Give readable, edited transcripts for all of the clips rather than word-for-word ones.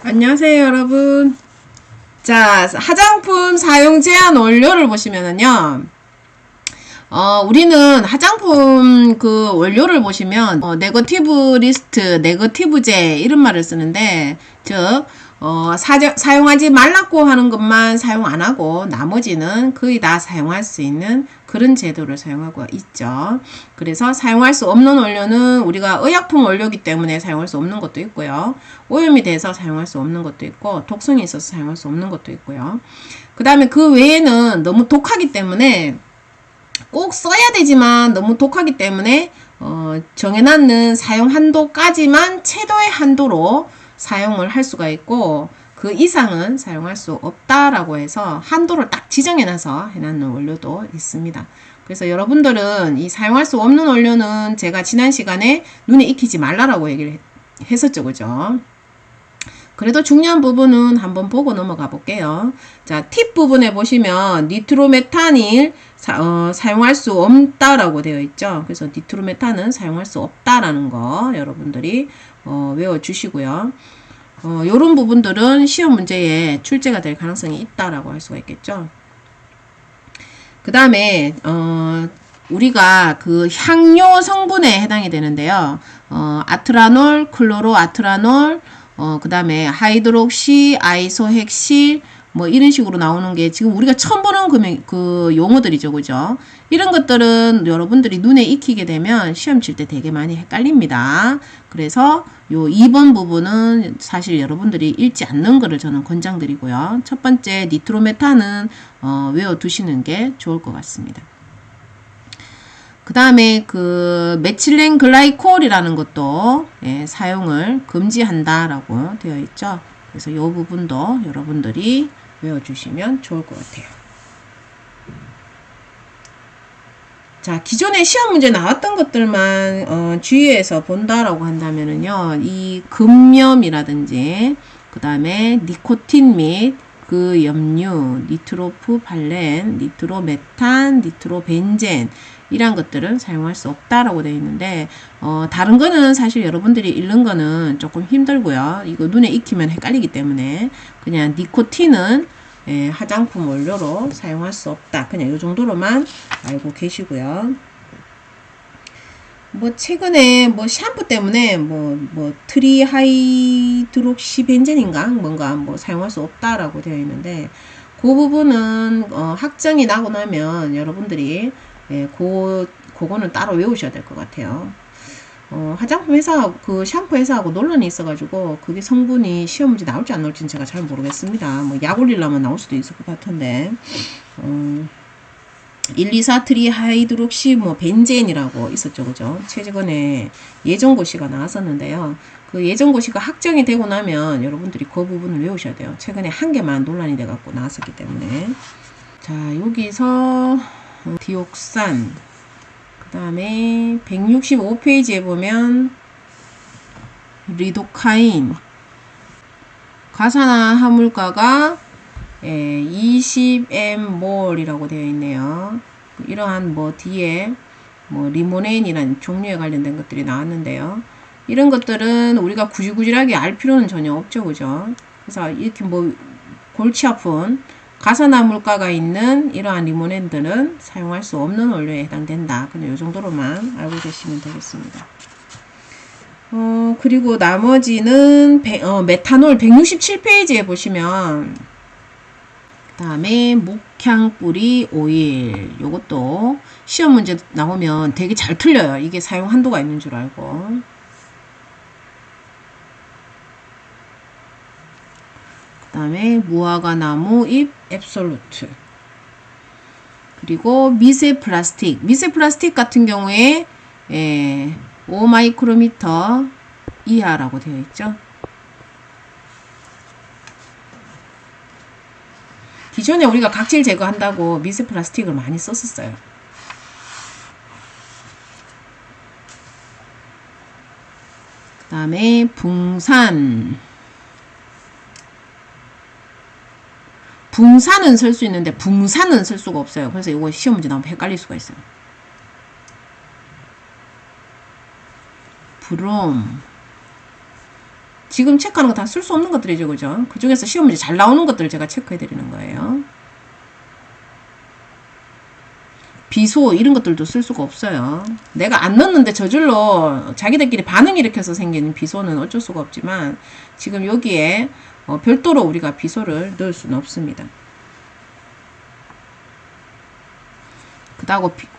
안녕하세요, 여러분. 자, 화장품 사용 제한 원료를 보시면은요, 우리는 화장품 그 원료를 보시면, 네거티브 리스트, 네거티브제, 이런 말을 쓰는데, 즉, 사용하지 말라고 하는 것만 사용 안 하고, 나머지는 거의 다 사용할 수 있는 그런 제도를 사용하고 있죠. 그래서 사용할 수 없는 원료는 우리가 의약품 원료이기 때문에 사용할 수 없는 것도 있고요. 오염이 돼서 사용할 수 없는 것도 있고, 독성이 있어서 사용할 수 없는 것도 있고요. 그 다음에 그 외에는 너무 독하기 때문에 꼭 써야 되지만 너무 독하기 때문에 정해놨는 사용 한도까지만 최도의 한도로 사용을 할 수가 있고 그 이상은 사용할 수 없다라고 해서 한도를 딱 지정해놔서 해놨는 원료도 있습니다. 그래서 여러분들은 이 사용할 수 없는 원료는 제가 지난 시간에 눈에 익히지 말라라고 얘기를 했었죠. 그죠? 그래도 중요한 부분은 한번 보고 넘어가 볼게요. 자, 팁 부분에 보시면 니트로메탄일 사용할 수 없다라고 되어 있죠. 그래서 니트로메탄은 사용할 수 없다라는 거 여러분들이 외워주시고요. 요런 부분들은 시험 문제에 출제가 될 가능성이 있다라고 할 수가 있겠죠. 그 다음에 우리가 그 향료 성분에 해당이 되는데요. 아트라놀, 클로로아트라놀, 그 다음에 하이드록시, 아이소헥실, 뭐 이런 식으로 나오는 게 지금 우리가 처음 보는 그 용어들이죠. 그죠? 이런 것들은 여러분들이 눈에 익히게 되면 시험 칠 때 되게 많이 헷갈립니다. 그래서 요 2번 부분은 사실 여러분들이 읽지 않는 거를 저는 권장드리고요. 첫 번째 니트로메탄은 외워두시는 게 좋을 것 같습니다. 그 다음에 그 메칠렌 글라이콜이라는 것도 사용을 금지한다라고 되어 있죠. 그래서 이 부분도 여러분들이 외워주시면 좋을 것 같아요. 자, 기존에 시험 문제 나왔던 것들만 주의해서 본다라고 한다면은요, 이 금염이라든지 그 다음에 니코틴 및 그 염류, 니트로프발렌, 니트로메탄, 니트로벤젠 이런 것들은 사용할 수 없다라고 되어 있는데 다른 거는 사실 여러분들이 읽는 거는 조금 힘들고요. 이거 눈에 익히면 헷갈리기 때문에 그냥 니코틴은 화장품 원료로 사용할 수 없다. 그냥 이 정도로만 알고 계시고요. 뭐 최근에 뭐 샴푸 때문에 뭐 트리하이드록시 벤젠인가 뭔가 뭐 사용할 수 없다라고 되어 있는데 그 부분은 확정이 나고 나면 여러분들이 그거는 따로 외우셔야 될 것 같아요. 화장품 회사, 그 샴푸 회사하고 논란이 있어가지고, 그게 성분이 시험 문제 나올지 안 나올지는 제가 잘 모르겠습니다. 뭐, 약 올리려면 나올 수도 있을 것 같은데, 124 트리하이드록시 뭐 벤젠이라고 있었죠. 그죠? 최근에 예정고시가 나왔었는데요. 그 예정고시가 확정이 되고 나면 여러분들이 그 부분을 외우셔야 돼요. 최근에 한 개만 논란이 돼갖고 나왔었기 때문에. 자, 여기서 디옥산, 그 다음에 165페이지에 보면 리도카인, 가산화 화물가가 20m몰이라고 되어 있네요. 이러한 뭐 뒤에 뭐 리모네인이라는 종류에 관련된 것들이 나왔는데요. 이런 것들은 우리가 구질구질하게 알 필요는 전혀 없죠. 그죠? 그래서 이렇게 뭐 골치 아픈 가산화 물가가 있는 이러한 리모넨들은 사용할 수 없는 원료에 해당된다. 그냥 이 정도로만 알고 계시면 되겠습니다. 그리고 나머지는 메탄올 167페이지에 보시면 그 다음에 목향뿌리 오일 요것도 시험 문제 나오면 되게 잘 틀려요. 이게 사용 한도가 있는 줄 알고. 그 다음에 무화과 나무 잎 앱솔루트, 그리고 미세 플라스틱 같은 경우에 5마이크로미터 이하라고 되어 있죠. 기존에 우리가 각질 제거한다고 미세 플라스틱을 많이 썼었어요. 그 다음에 붕산은 쓸 수 있는데 붕산은 쓸 수가 없어요. 그래서 이거 시험 문제 나오면 헷갈릴 수가 있어요. 브롬, 지금 체크하는 거 다 쓸 수 없는 것들이죠. 그죠? 그 중에서 시험 문제 잘 나오는 것들을 제가 체크해 드리는 거예요. 비소 이런 것들도 쓸 수가 없어요. 내가 안 넣었는데 저절로 자기들끼리 반응 일으켜서 생긴 비소는 어쩔 수가 없지만 지금 여기에 별도로 우리가 비소를 넣을 수는 없습니다.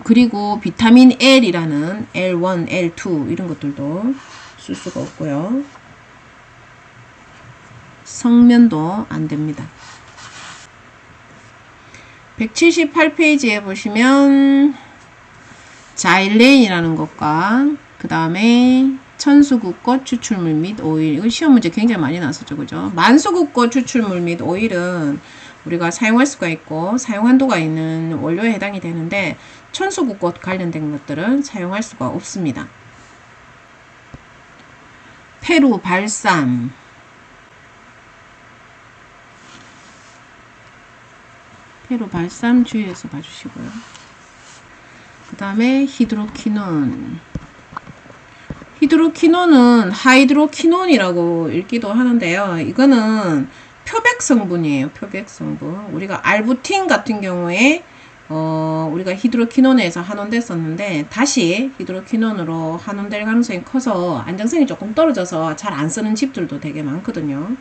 그리고 비타민 L이라는 L1, L2 이런 것들도 쓸 수가 없고요. 성면도 안 됩니다. 178페이지에 보시면 자일레인이라는 것과 그 다음에 천수국꽃 추출물 및 오일, 이거 시험 문제 굉장히 많이 나왔었죠. 그죠? 만수국꽃 추출물 및 오일은 우리가 사용할 수가 있고 사용 한도가 있는 원료에 해당이 되는데 천수국꽃 관련된 것들은 사용할 수가 없습니다. 페루 발삼, 페루 발삼 주의해서 봐주시고요. 그 다음에 히드로키논. 히드로키논은 하이드로키논이라고 읽기도 하는데요. 이거는 표백 성분이에요. 표백 성분. 우리가 알부틴 같은 경우에 우리가 히드로키논에서 환원됐었는데 다시 히드로키논으로 환원될 가능성이 커서 안정성이 조금 떨어져서 잘 안 쓰는 집들도 되게 많거든요.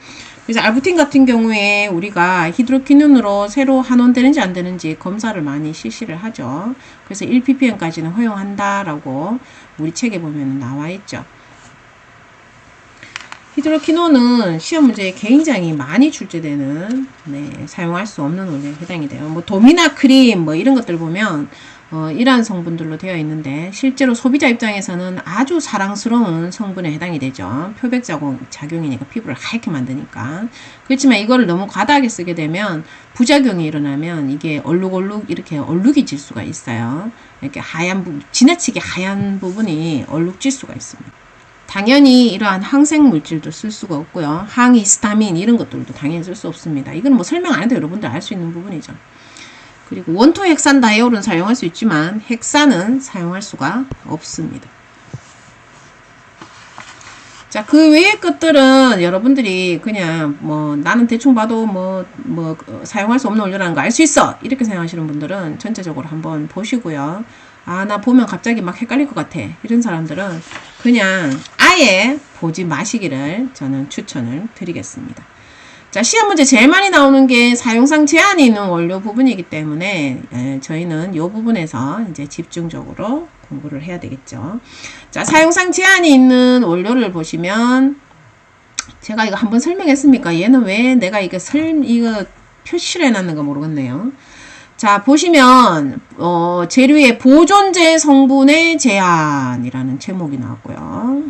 그래서 알부틴 같은 경우에 우리가 히드로키논으로 새로 환원되는지 안 되는지 검사를 많이 실시를 하죠. 그래서 1ppm까지는 허용한다라고 우리 책에 보면 나와 있죠. 히드로키논은 시험 문제에 굉장히 많이 출제되는 사용할 수 없는 원료에 해당이 돼요. 뭐 도미나 크림 뭐 이런 것들 보면 이러한 성분들로 되어 있는데 실제로 소비자 입장에서는 아주 사랑스러운 성분에 해당이 되죠. 표백 작용이니까 피부를 하얗게 만드니까. 그렇지만 이거를 너무 과다하게 쓰게 되면 부작용이 일어나면 이게 얼룩얼룩 이렇게 얼룩이 질 수가 있어요. 이렇게 지나치게 하얀 부분이 얼룩질 수가 있습니다. 당연히 이러한 항생 물질도 쓸 수가 없고요. 항히스타민 이런 것들도 당연히 쓸 수 없습니다. 이건 뭐 설명 안 해도 여러분들 알 수 있는 부분이죠. 그리고 원토 헥산 다이올은 사용할 수 있지만 헥산은 사용할 수가 없습니다. 자, 그 외의 것들은 여러분들이 그냥 뭐 나는 대충 봐도 뭐 사용할 수 없는 원료라는 거 알 수 있어 이렇게 생각하시는 분들은 전체적으로 한번 보시고요. 아, 나 보면 갑자기 막 헷갈릴 것 같아. 이런 사람들은 그냥 아예 보지 마시기를 저는 추천을 드리겠습니다. 자, 시험 문제 제일 많이 나오는 게 사용상 제한이 있는 원료 부분이기 때문에 저희는 이 부분에서 이제 집중적으로 공부를 해야 되겠죠. 자, 사용상 제한이 있는 원료를 보시면 제가 이거 한번 설명했습니까? 얘는 왜 내가 이거 표시를 해놨는가 모르겠네요. 자, 보시면 재료의 보존제 성분의 제한이라는 제목이 나왔고요.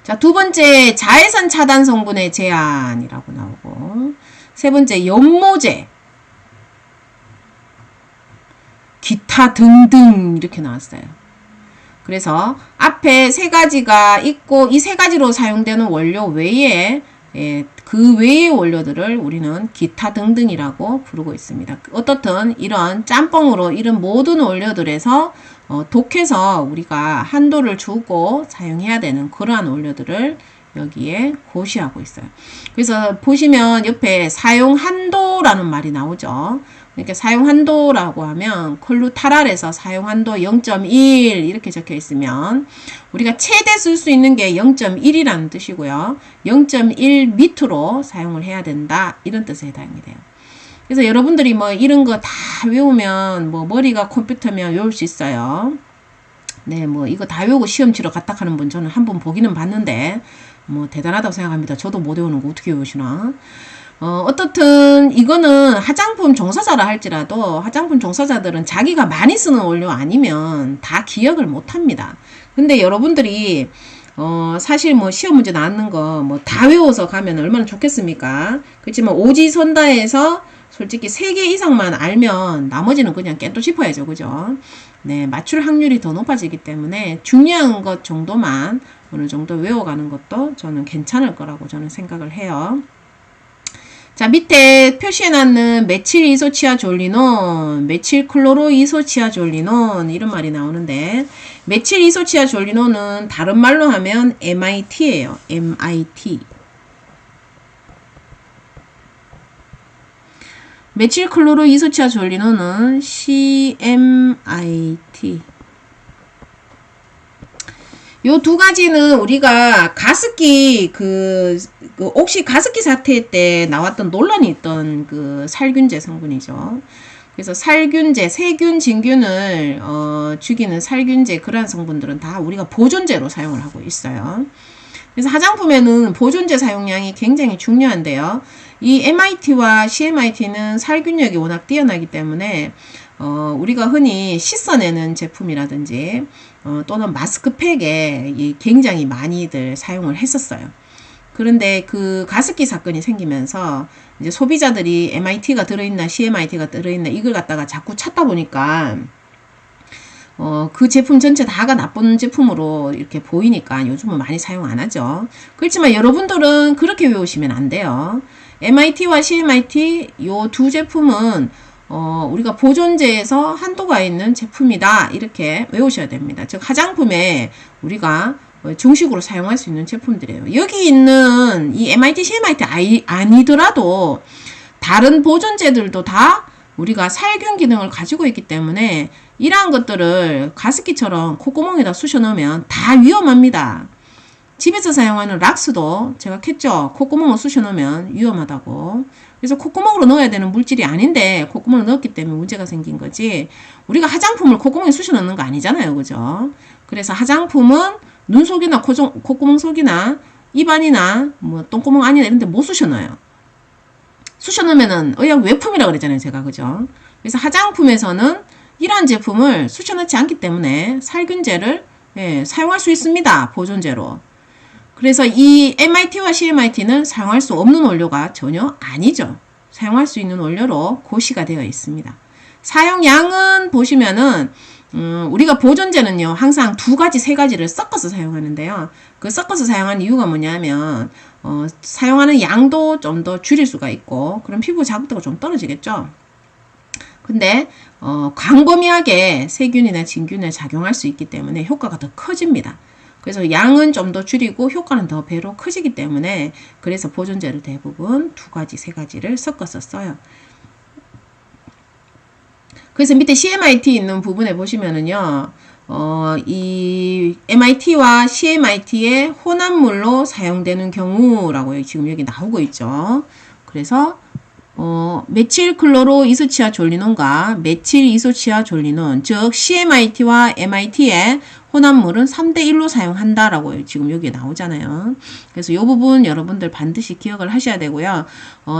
자, 두 번째 자외선 차단 성분의 제한이라고 나오고, 세 번째 연모제, 기타 등등 이렇게 나왔어요. 그래서 앞에 세 가지가 있고 이 세 가지로 사용되는 원료 외에 그 외의 원료들을 우리는 기타 등등이라고 부르고 있습니다. 어떻든 이런 짬뽕으로 이런 모든 원료들에서 독해서 우리가 한도를 주고 사용해야 되는 그러한 원료들을 여기에 고시하고 있어요. 그래서 보시면 옆에 사용 한도라는 말이 나오죠. 이렇게 사용 한도라고 하면 콜루타랄에서 사용 한도 0.1 이렇게 적혀 있으면 우리가 최대 쓸 수 있는 게 0.1이라는 뜻이고요. 0.1 밑으로 사용을 해야 된다. 이런 뜻에 해당이 돼요. 그래서 여러분들이 뭐 이런 거 다 외우면 뭐 머리가 컴퓨터면 외울 수 있어요. 네, 뭐 이거 다 외우고 시험 치러 갔다 하는 분 저는 한번 보기는 봤는데 뭐 대단하다고 생각합니다. 저도 못 외우는 거 어떻게 외우시나? 어떻든 이거는 화장품 종사자라 할지라도 화장품 종사자들은 자기가 많이 쓰는 원료 아니면 다 기억을 못 합니다. 근데 여러분들이 사실 뭐 시험 문제 나왔는 거 뭐 다 외워서 가면 얼마나 좋겠습니까? 그렇지만 오지선다에서 솔직히 3개 이상만 알면 나머지는 그냥 깨도 짚어야죠. 그죠? 네, 맞출 확률이 더 높아지기 때문에 중요한 것 정도만 어느 정도 외워가는 것도 저는 괜찮을 거라고 저는 생각을 해요. 자, 밑에 표시해놨는 메칠 이소치아졸리논, 메칠 클로로 이소치아졸리논 이런 말이 나오는데 메칠 이소치아졸리논은 다른 말로 하면 MIT예요. MIT. 메칠 클로로 이소치아졸리논은 CMIT. 요 두 가지는 우리가 가습기 혹시 가습기 사태 때 나왔던 논란이 있던 그 살균제 성분이죠. 그래서 살균제, 세균, 진균을 죽이는 살균제 그러한 성분들은 다 우리가 보존제로 사용을 하고 있어요. 그래서 화장품에는 보존제 사용량이 굉장히 중요한데요. 이 MIT와 CMIT는 살균력이 워낙 뛰어나기 때문에 우리가 흔히 씻어내는 제품이라든지 또는 마스크팩에 굉장히 많이들 사용을 했었어요. 그런데 그 가습기 사건이 생기면서 이제 소비자들이 MIT가 들어있나 CMIT가 들어있나 이걸 갖다가 자꾸 찾다 보니까 그 제품 전체 다가 나쁜 제품으로 이렇게 보이니까 요즘은 많이 사용 안 하죠. 그렇지만 여러분들은 그렇게 외우시면 안 돼요. MIT와 CMIT 요 두 제품은 우리가 보존제에서 한도가 있는 제품이다 이렇게 외우셔야 됩니다. 즉 화장품에 우리가 정식으로 사용할 수 있는 제품들이에요. 여기 있는 이 MIT, CMIT 아니더라도 다른 보존제들도 다 우리가 살균 기능을 가지고 있기 때문에 이러한 것들을 가습기처럼 콧구멍에다 쑤셔 넣으면 다 위험합니다. 집에서 사용하는 락스도 제가 캤죠. 콧구멍을 쑤셔 넣으면 위험하다고. 그래서 콧구멍으로 넣어야 되는 물질이 아닌데 콧구멍을 넣었기 때문에 문제가 생긴 거지. 우리가 화장품을 콧구멍에 쑤셔 넣는 거 아니잖아요. 그죠? 그래서 화장품은 눈 속이나 콧구멍 속이나 입안이나 뭐 똥구멍 안이나 이런 데 못 쑤셔 넣어요. 쑤셔 넣으면은 의학 외품이라고 그랬잖아요. 제가. 그죠? 그래서 화장품에서는 이러한 제품을 쑤셔 넣지 않기 때문에 살균제를 사용할 수 있습니다. 보존제로. 그래서 이 MIT와 CMIT는 사용할 수 없는 원료가 전혀 아니죠. 사용할 수 있는 원료로 고시가 되어 있습니다. 사용량은 보시면은 우리가 보존제는요 항상 두 가지 세 가지를 섞어서 사용하는데요. 그 섞어서 사용하는 이유가 뭐냐면 사용하는 양도 좀 더 줄일 수가 있고 그럼 피부 자극도가 좀 떨어지겠죠. 근데 광범위하게 세균이나 진균에 작용할 수 있기 때문에 효과가 더 커집니다. 그래서 양은 좀 더 줄이고 효과는 더 배로 커지기 때문에 그래서 보존제를 대부분 두 가지, 세 가지를 섞어서 써요. 그래서 밑에 CMIT 있는 부분에 보시면은요, 이 MIT와 CMIT의 혼합물로 사용되는 경우라고 지금 여기 나오고 있죠. 그래서 메칠 클로로 이소치아졸리논과 메칠 이소치아졸리논, 즉 CMIT와 MIT의 혼합물은 3대1로 사용한다라고 지금 여기 나오잖아요. 그래서 이 부분 여러분들 반드시 기억을 하셔야 되고요.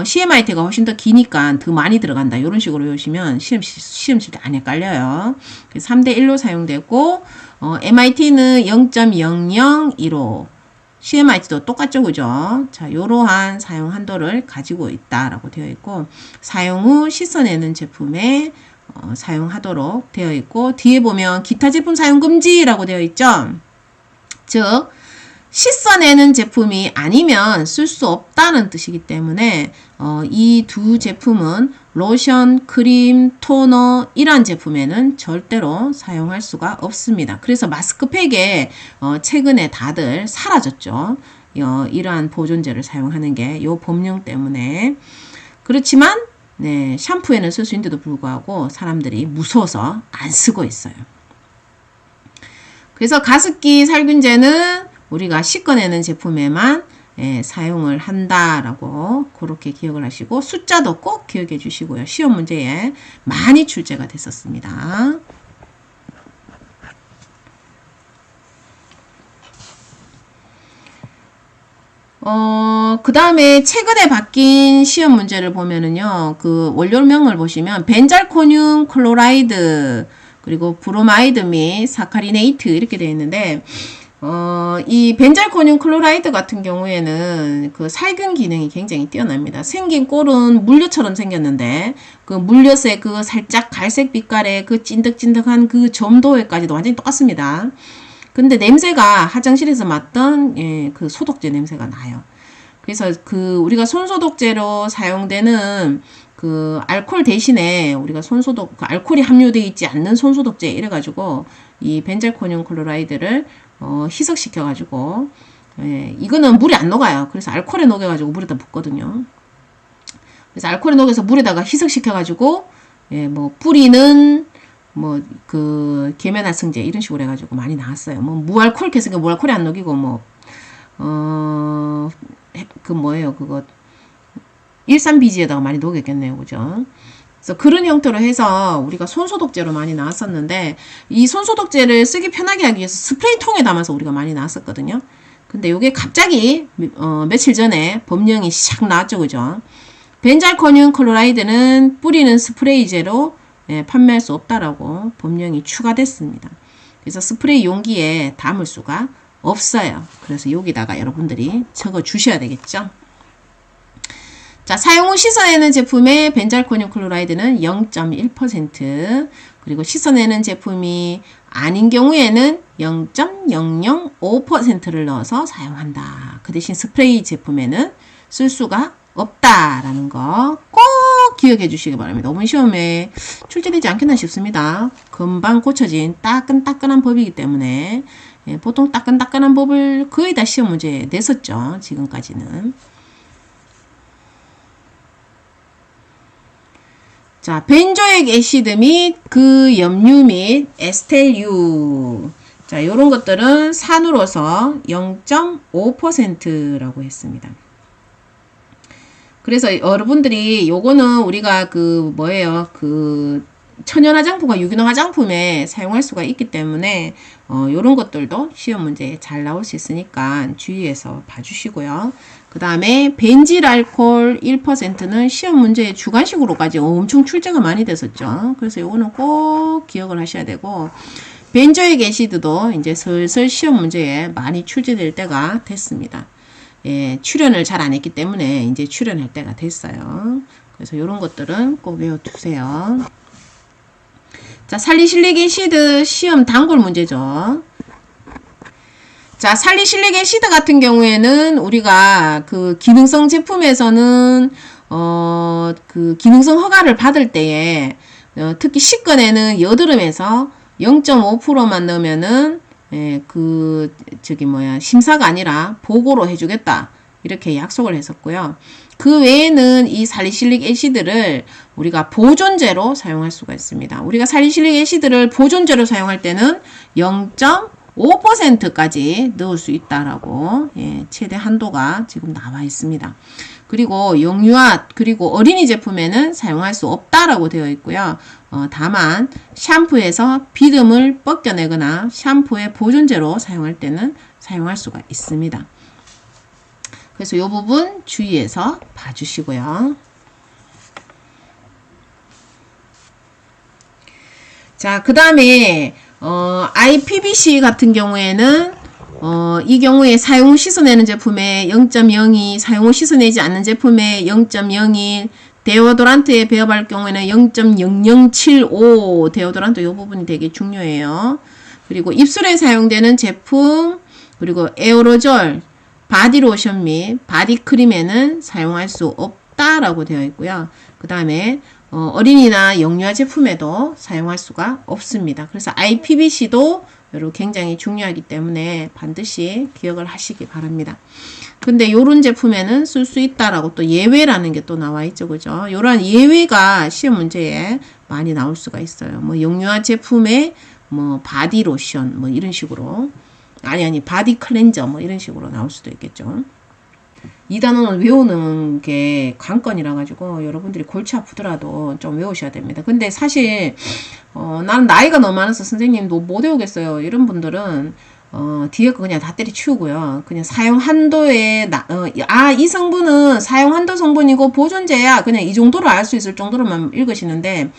CMIT가 훨씬 더 기니까 더 많이 들어간다. 이런 식으로 외우시면 시험 칠 때 안 헷갈려요. 그래서 3대1로 사용되고 MIT는 0.001호 CMIT도 똑같죠, 그죠? 자, 요러한 사용 한도를 가지고 있다라고 되어 있고, 사용 후 씻어내는 제품에 사용하도록 되어 있고, 뒤에 보면 기타 제품 사용 금지라고 되어 있죠? 즉, 씻어내는 제품이 아니면 쓸 수 없다는 뜻이기 때문에 이 두 제품은 로션, 크림, 토너 이러한 제품에는 절대로 사용할 수가 없습니다. 그래서 마스크팩에 최근에 다들 사라졌죠. 이러한 보존제를 사용하는 게 요 법령 때문에. 그렇지만 네, 샴푸에는 쓸 수 있는데도 불구하고 사람들이 무서워서 안 쓰고 있어요. 그래서 가습기 살균제는 우리가 씻어내는 제품에만 사용을 한다라고 그렇게 기억을 하시고 숫자도 꼭 기억해 주시고요. 시험 문제에 많이 출제가 됐었습니다. 그 다음에 최근에 바뀐 시험 문제를 보면은요, 그 원료명을 보시면 벤잘코늄 클로라이드 그리고 브로마이드 및 사카리네이트 이렇게 되어 있는데 이 벤잘코늄 클로라이드 같은 경우에는 그 살균 기능이 굉장히 뛰어납니다. 생긴 꼴은 물엿처럼 생겼는데 그 물엿의 그 살짝 갈색 빛깔의 그 찐득찐득한 그 점도에까지도 완전히 똑같습니다. 근데 냄새가 화장실에서 맡던 그 소독제 냄새가 나요. 그래서 그 우리가 손소독제로 사용되는 그 알코올 대신에 우리가 손소독, 그 알코올이 함유되어 있지 않는 손소독제 이래가지고 이 벤잘코늄 클로라이드를 희석시켜 가지고, 예, 이거는 물에 안 녹아요. 그래서 알코올에 녹여 가지고 물에다 붓거든요. 그래서 알코올에 녹여서 물에다가 희석시켜 가지고, 예, 뭐 뿌리는 뭐 그 계면활성제 이런 식으로 해가지고 많이 나왔어요. 뭐 무알콜 계속 무알콜이 안 녹이고 뭐 그 뭐예요 그거 일산비지에다가 많이 녹였겠네요, 그죠? 그래서 그런 형태로 해서 우리가 손소독제로 많이 나왔었는데, 이 손소독제를 쓰기 편하게 하기 위해서 스프레이통에 담아서 우리가 많이 나왔었거든요. 근데 요게 갑자기 며칠 전에 법령이 샥 나왔죠, 그죠? 벤잘코늄 클로라이드는 뿌리는 스프레이제로, 예, 판매할 수 없다라고 법령이 추가됐습니다. 그래서 스프레이 용기에 담을 수가 없어요. 그래서 여기다가 여러분들이 적어 주셔야 되겠죠. 자, 사용 후 씻어내는 제품의 벤잘코늄 클로라이드는 0.1%, 그리고 씻어내는 제품이 아닌 경우에는 0.005%를 넣어서 사용한다. 그 대신 스프레이 제품에는 쓸 수가 없다라는 거 꼭 기억해 주시기 바랍니다. 5번 시험에 출제되지 않겠나 싶습니다. 금방 고쳐진 따끈따끈한 법이기 때문에, 예, 보통 따끈따끈한 법을 거의 다 시험 문제에 냈었죠. 지금까지는. 자, 벤조액 애시드 및 그 염류 및 에스텔유. 자, 요런 것들은 산으로서 0.5%라고 했습니다. 그래서 여러분들이 요거는 우리가 그 뭐예요? 그 천연 화장품과 유기농 화장품에 사용할 수가 있기 때문에 요런 것들도 시험 문제에 잘 나올 수 있으니까 주의해서 봐주시고요. 그 다음에 벤질 알코올 1%는 시험 문제에 주관식으로까지 엄청 출제가 많이 됐었죠. 그래서 요거는 꼭 기억을 하셔야 되고, 벤조액 애시드도 이제 슬슬 시험 문제에 많이 출제될 때가 됐습니다. 예, 출연을 잘 안 했기 때문에 이제 출연할 때가 됐어요. 그래서 이런 것들은 꼭 외워두세요. 자, 살리실릭 애시드 시험 단골 문제죠. 자, 살리실릭 애시드 같은 경우에는 우리가 그 기능성 제품에서는 그 기능성 허가를 받을 때에 특히 식권에는 여드름에서 0.5%만 넣으면은, 예, 그 저기 뭐야 심사가 아니라 보고로 해주겠다 이렇게 약속을 했었고요. 그 외에는 이 살리실릭 애시드를 우리가 보존제로 사용할 수가 있습니다. 우리가 살리실릭 애시드를 보존제로 사용할 때는 0.5%까지 넣을 수 있다라고, 예, 최대 한도가 지금 나와 있습니다. 그리고 영유아 그리고 어린이 제품에는 사용할 수 없다라고 되어 있고요. 다만 샴푸에서 비듬을 벗겨내거나 샴푸의 보존제로 사용할 때는 사용할 수가 있습니다. 그래서 이 부분 주의해서 봐주시고요. 자, 그 다음에 IPBC 같은 경우에는 이 경우에 사용 후 씻어내는 제품에 0.02, 사용 후 씻어내지 않는 제품에 0.01, 데오도란트에 배어갈 경우에는 0.0075, 데오도란트 이 부분이 되게 중요해요. 그리고 입술에 사용되는 제품, 그리고 에어로졸, 바디로션 및 바디크림에는 사용할 수 없다라고 되어 있고요. 그 다음에 어린이나 영유아 제품에도 사용할 수가 없습니다. 그래서 IPBC도 굉장히 중요하기 때문에 반드시 기억을 하시기 바랍니다. 근데 요런 제품에는 쓸 수 있다라고 또 예외라는 게 또 나와 있죠, 그죠? 요런 예외가 시험 문제에 많이 나올 수가 있어요. 뭐 영유아 제품에 뭐 바디 로션 뭐 이런 식으로, 아니 바디 클렌저 뭐 이런 식으로 나올 수도 있겠죠. 이 단어는 외우는 게 관건이라 가지고 여러분들이 골치 아프더라도 좀 외우셔야 됩니다. 근데 사실 나는 나이가 너무 많아서 선생님도 못 외우겠어요. 이런 분들은 뒤에 거 그냥 다 때려치우고요. 그냥 사용 한도에 이 성분은 사용 한도 성분이고 보존제야. 그냥 이 정도로 알 수 있을 정도로만 읽으시는데,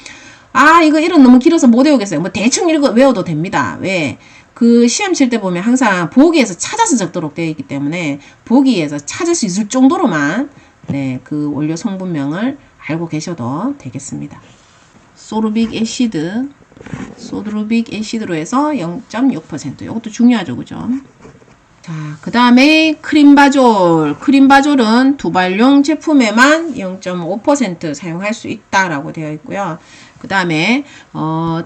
이거 이런 너무 길어서 못 외우겠어요. 뭐 대충 외워도 됩니다. 왜? 그 시험 칠 때 보면 항상 보기에서 찾아서 적도록 되어 있기 때문에 보기에서 찾을 수 있을 정도로만, 네, 그 원료 성분명을 알고 계셔도 되겠습니다. 소르빅 애시드, 소드루빅 애시드로 해서 0.6%. 이것도 중요하죠, 그죠? 자, 그 다음에 크림바졸. 크림바졸은 두발용 제품에만 0.5% 사용할 수 있다라고 되어 있고요. 그 다음에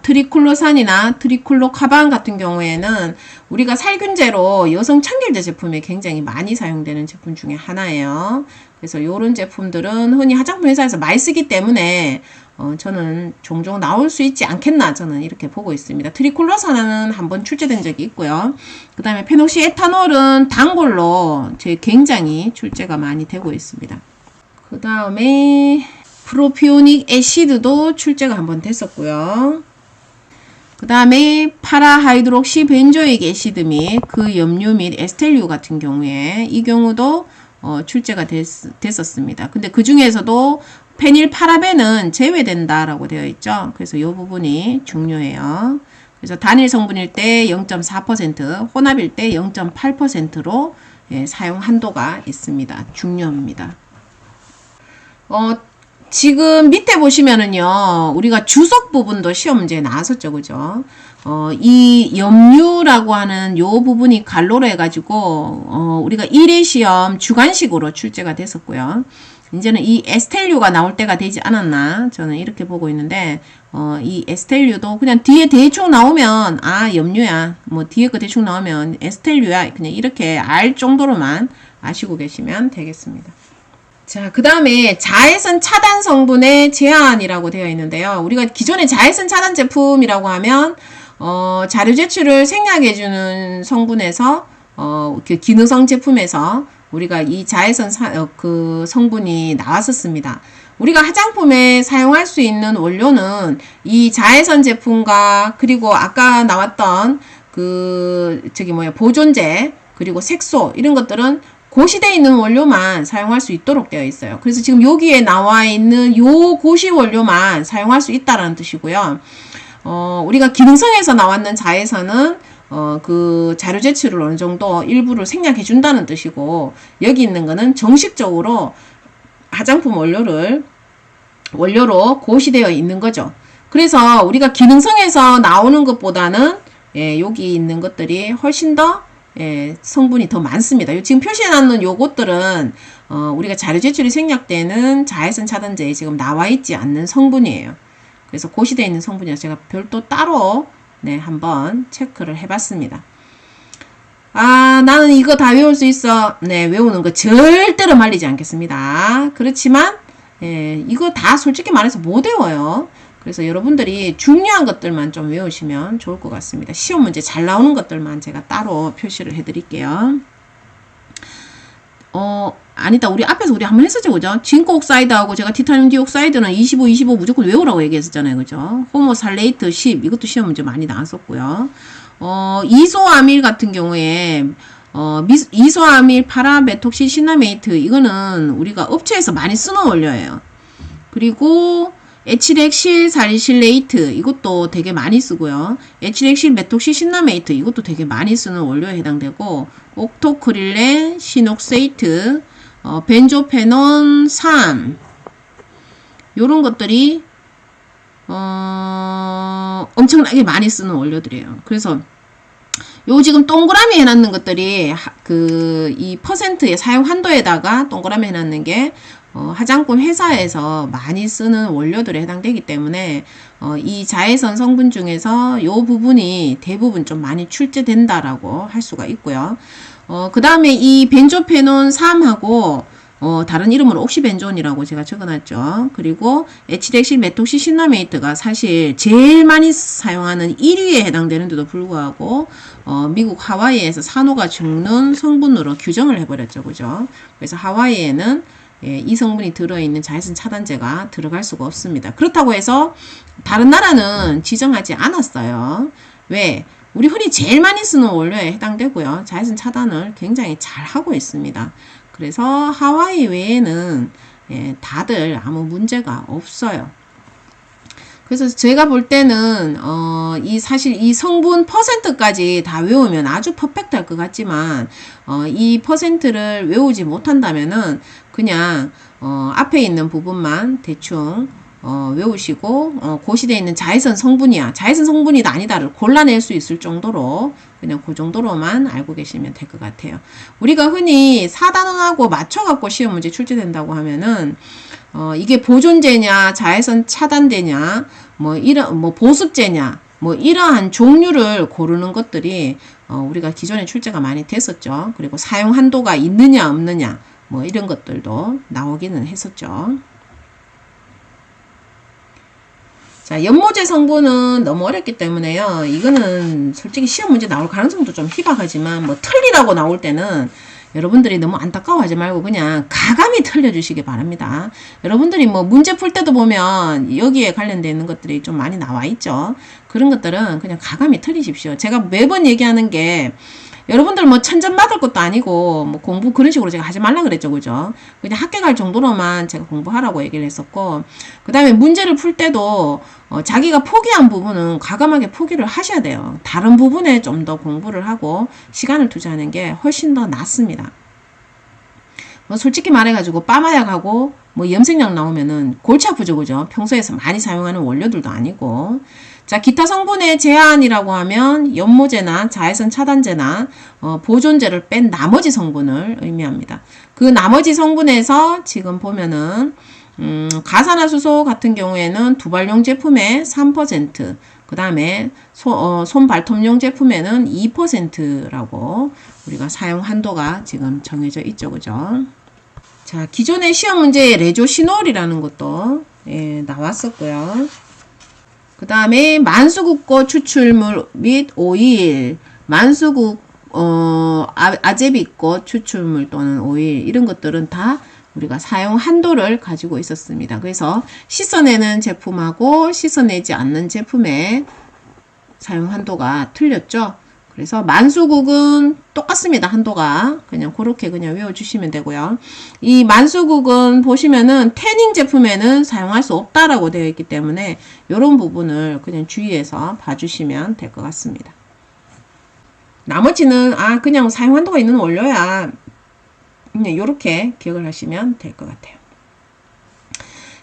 트리클로산이나 트리클로카반 같은 경우에는 우리가 살균제로 여성 청결제 제품에 굉장히 많이 사용되는 제품 중에 하나예요. 그래서 이런 제품들은 흔히 화장품 회사에서 많이 쓰기 때문에 저는 종종 나올 수 있지 않겠나 저는 이렇게 보고 있습니다. 트리클로산은 한번 출제된 적이 있고요. 그 다음에 페녹시에탄올은 단골로 굉장히 출제가 많이 되고 있습니다. 그 다음에 프로피오닉 애시드도 출제가 한번 됐었고요. 그 다음에 파라하이드록시 벤조익 애시드 및 그 염료 및 에스텔류 같은 경우에 이 경우도 출제가 됐었습니다. 근데 그 중에서도 페닐 파라벤은 제외된다라고 되어 있죠. 그래서 이 부분이 중요해요. 그래서 단일 성분일 때 0.4%, 혼합일 때 0.8%로 사용 한도가 있습니다. 중요합니다. 지금 밑에 보시면은요, 우리가 주석 부분도 시험 문제에 나왔었죠, 그죠? 이 염류라고 하는 요 부분이 갈로로 해가지고, 우리가 1회 시험 주관식으로 출제가 됐었고요. 이제는 이 에스텔류가 나올 때가 되지 않았나, 저는 이렇게 보고 있는데, 이 에스텔류도 그냥 뒤에 대충 나오면, 아, 염류야. 뭐, 뒤에 거 대충 나오면 에스텔류야. 그냥 이렇게 알 정도로만 아시고 계시면 되겠습니다. 자, 그 다음에 자외선 차단 성분의 제한이라고 되어 있는데요. 우리가 기존의 자외선 차단 제품이라고 하면 자료 제출을 생략해주는 성분에서 그 기능성 제품에서 우리가 이 자외선 그 성분이 나왔었습니다. 우리가 화장품에 사용할 수 있는 원료는 이 자외선 제품과 그리고 아까 나왔던 보존제 그리고 색소 이런 것들은 고시되어 있는 원료만 사용할 수 있도록 되어 있어요. 그래서 지금 여기에 나와 있는 요 고시 원료만 사용할 수 있다라는 뜻이고요. 우리가 기능성에서 나왔는 자외선은 그 자료 제출을 어느 정도 일부를 생략해 준다는 뜻이고, 여기 있는 거는 정식적으로 화장품 원료로 고시되어 있는 거죠. 그래서 우리가 기능성에서 나오는 것보다는 여기 있는 것들이 훨씬 더 성분이 더 많습니다. 지금 표시해놨는 요것들은 우리가 자료 제출이 생략되는 자외선 차단제에 지금 나와 있지 않는 성분이에요. 그래서 고시되어 있는 성분이라서 제가 별도 따로 한번 체크를 해봤습니다. 아, 나는 이거 다 외울 수 있어. 네, 외우는 거 절대로 말리지 않겠습니다. 그렇지만 이거 다 솔직히 말해서 못 외워요. 그래서 여러분들이 중요한 것들만 좀 외우시면 좋을 것 같습니다. 시험 문제 잘 나오는 것들만 제가 따로 표시를 해드릴게요. 아니다. 우리 앞에서 우리 한번 했었죠, 그죠? 징크 옥사이드하고 제가 티타늄 디옥사이드는 25, 25 무조건 외우라고 얘기했었잖아요, 그죠? 호모살레이트 10, 이것도 시험 문제 많이 나왔었고요. 이소아밀 같은 경우에, 이소아밀 파라메톡시 시나메이트, 이거는 우리가 업체에서 많이 쓰는 원료예요. 그리고, 에치렉실 사리실레이트 이것도 되게 많이 쓰고요. 에치렉실 메톡시신나메이트 이것도 되게 많이 쓰는 원료에 해당되고, 옥토크릴렌 시녹세이트, 벤조페논 3 요런 것들이 엄청나게 많이 쓰는 원료들이에요. 그래서 요 지금 동그라미 해놨는 것들이 이 퍼센트의 사용 한도에다가 동그라미 해놨는 게 화장품 회사에서 많이 쓰는 원료들에 해당되기 때문에 이 자외선 성분 중에서 이 부분이 대부분 좀 많이 출제된다라고 할 수가 있고요. 그 다음에 이 벤조페논 3하고 다른 이름으로 옥시벤존이라고 제가 적어놨죠. 그리고 에치렉실 메톡시신나메이트가 사실 제일 많이 사용하는 1위에 해당되는데도 불구하고 미국 하와이에서 산호가 죽는 성분으로 규정을 해버렸죠. 그죠? 그래서 하와이에는 이 성분이 들어있는 자외선 차단제가 들어갈 수가 없습니다. 그렇다고 해서 다른 나라는 지정하지 않았어요. 왜? 우리 흔히 제일 많이 쓰는 원료에 해당되고요. 자외선 차단을 굉장히 잘 하고 있습니다. 그래서 하와이 외에는 다들 아무 문제가 없어요. 그래서 제가 볼 때는 사실 이 성분 퍼센트까지 다 외우면 아주 퍼펙트할 것 같지만 이 퍼센트를 외우지 못한다면은 그냥 앞에 있는 부분만 대충 외우시고 고시되어 있는 자외선 성분이야, 자외선 성분이다 아니다를 골라낼 수 있을 정도로 그냥 그 정도로만 알고 계시면 될 것 같아요. 우리가 흔히 4단원하고 맞춰갖고 시험 문제 출제된다고 하면은 이게 보존제냐 자외선 차단제냐 뭐 이런 뭐 보습제냐 뭐 이러한 종류를 고르는 것들이 우리가 기존에 출제가 많이 됐었죠. 그리고 사용 한도가 있느냐 없느냐 뭐 이런 것들도 나오기는 했었죠. 자, 연모제 성분은 너무 어렵기 때문에요. 이거는 솔직히 시험 문제 나올 가능성도 좀 희박하지만 뭐 틀리라고 나올 때는 여러분들이 너무 안타까워하지 말고 그냥 가감히 틀려주시기 바랍니다. 여러분들이 뭐 문제 풀 때도 보면 여기에 관련되어 있는 것들이 좀 많이 나와 있죠. 그런 것들은 그냥 가감히 틀리십시오. 제가 매번 얘기하는 게 여러분들 뭐 천점 받을 것도 아니고 뭐 공부 그런 식으로 제가 하지 말라 그랬죠. 그죠? 그냥 합격할 정도로만 제가 공부하라고 얘기를 했었고, 그 다음에 문제를 풀 때도 자기가 포기한 부분은 과감하게 포기를 하셔야 돼요. 다른 부분에 좀 더 공부를 하고 시간을 투자하는 게 훨씬 더 낫습니다. 뭐 솔직히 말해가지고 빠마약하고 뭐 염색약 나오면은 골치 아프죠. 그죠? 평소에서 많이 사용하는 원료들도 아니고. 자, 기타 성분의 제한이라고 하면 연모제나 자외선 차단제나 보존제를 뺀 나머지 성분을 의미합니다. 그 나머지 성분에서 지금 보면은 가산화수소 같은 경우에는 두발용 제품의 3%, 그 다음에 손발톱용 제품에는 2%라고 우리가 사용 한도가 지금 정해져 있죠. 그죠? 자, 기존의 시험 문제에 레조시놀이라는 것도 나왔었고요. 그 다음에 만수국고 추출물 및 오일, 만수국 아제비꽃 추출물 또는 오일 이런 것들은 다 우리가 사용 한도를 가지고 있었습니다. 그래서 씻어내는 제품하고 씻어내지 않는 제품의 사용 한도가 틀렸죠. 그래서 만수국은 똑같습니다. 한도가 그냥 그렇게 그냥 외워주시면 되고요. 이 만수국은 보시면은 태닝 제품에는 사용할 수 없다라고 되어 있기 때문에 이런 부분을 그냥 주의해서 봐주시면 될 것 같습니다. 나머지는 그냥 사용 한도가 있는 원료야. 그냥 이렇게 기억을 하시면 될 것 같아요.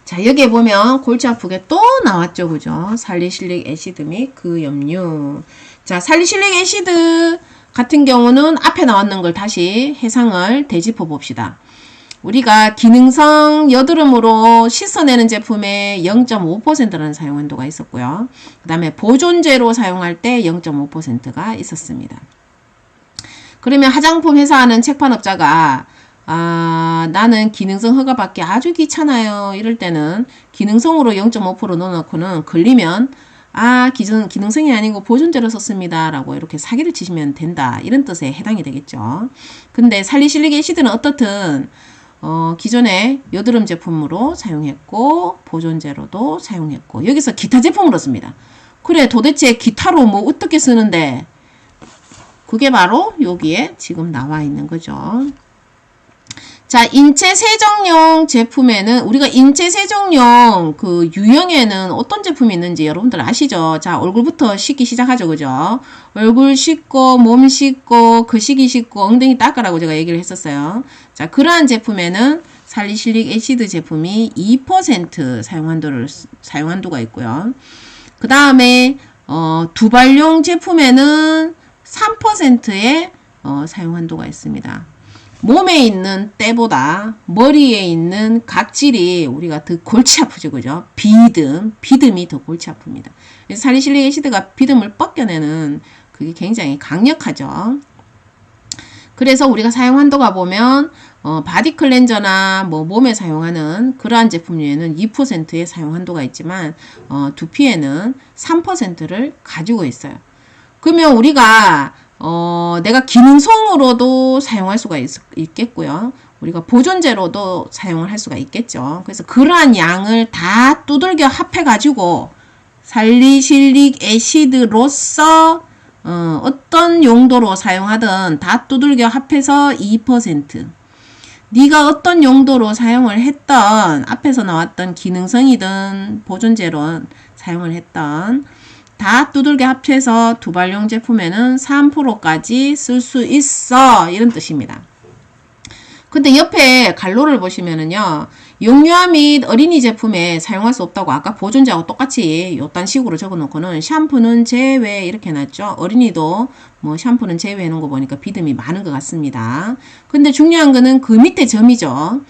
자, 여기에 보면 골치 아프게 또 나왔죠. 그죠? 살리실릭 애시드 및 그 염류. 자, 살리실릭 애시드 같은 경우는 앞에 나왔는 걸 다시 해상을 되짚어 봅시다. 우리가 기능성 여드름으로 씻어내는 제품에 0.5%라는 사용 한도가 있었고요. 그 다음에 보존제로 사용할 때 0.5%가 있었습니다. 그러면 화장품 회사하는 책판업자가 나는 기능성 허가받기 아주 귀찮아요. 이럴 때는 기능성으로 0.5% 넣어놓고는 걸리면 기능성이 아니고 보존제로 썼습니다. 라고 이렇게 사기를 치시면 된다. 이런 뜻에 해당이 되겠죠. 근데 살리실릭 애시드는 어떻든 기존에 여드름 제품으로 사용했고 보존제로도 사용했고 여기서 기타 제품으로 씁니다. 그래 도대체 기타로 뭐 어떻게 쓰는데 그게 바로 여기에 지금 나와 있는 거죠. 자, 인체 세정용 제품에는 우리가 인체 세정용 그 유형에는 어떤 제품이 있는지 여러분들 아시죠? 자, 얼굴부터 씻기 시작하죠. 그죠? 얼굴 씻고 몸 씻고 거시기 씻고 엉덩이 닦으라고 제가 얘기를 했었어요. 자, 그러한 제품에는 살리실릭 애시드 제품이 2% 사용 한도가 있고요. 그 다음에 두발용 제품에는 3%의 사용 한도가 있습니다. 몸에 있는 때보다 머리에 있는 각질이 우리가 더 골치 아프죠. 그죠? 비듬이 더 골치 아픕니다. 살리실릭 애시드가 비듬을 벗겨내는 그게 굉장히 강력하죠. 그래서 우리가 사용 한도가 보면 바디 클렌저나 뭐 몸에 사용하는 그러한 제품류에는 2%의 사용 한도가 있지만 두피에는 3%를 가지고 있어요. 그러면 우리가 내가 기능성으로도 사용할 수가 있겠고요. 우리가 보존제로도 사용을 할 수가 있겠죠. 그래서 그러한 양을 다 두들겨 합해가지고 살리실릭 애시드로서 어떤 용도로 사용하든 다 두들겨 합해서 2%. 네가 어떤 용도로 사용을 했던 앞에서 나왔던 기능성이든 보존제로 사용을 했던 다 두들겨 합쳐서 두발용 제품에는 3%까지 쓸 수 있어. 이런 뜻입니다. 근데 옆에 갈로를 보시면은요. 용유아 및 어린이 제품에 사용할 수 없다고 아까 보존제하고 똑같이 요딴 식으로 적어 놓고는 샴푸는 제외 이렇게 해놨죠. 어린이도 뭐 샴푸는 제외해 놓은 거 보니까 비듬이 많은 것 같습니다. 근데 중요한 거는 그 밑에 점이죠.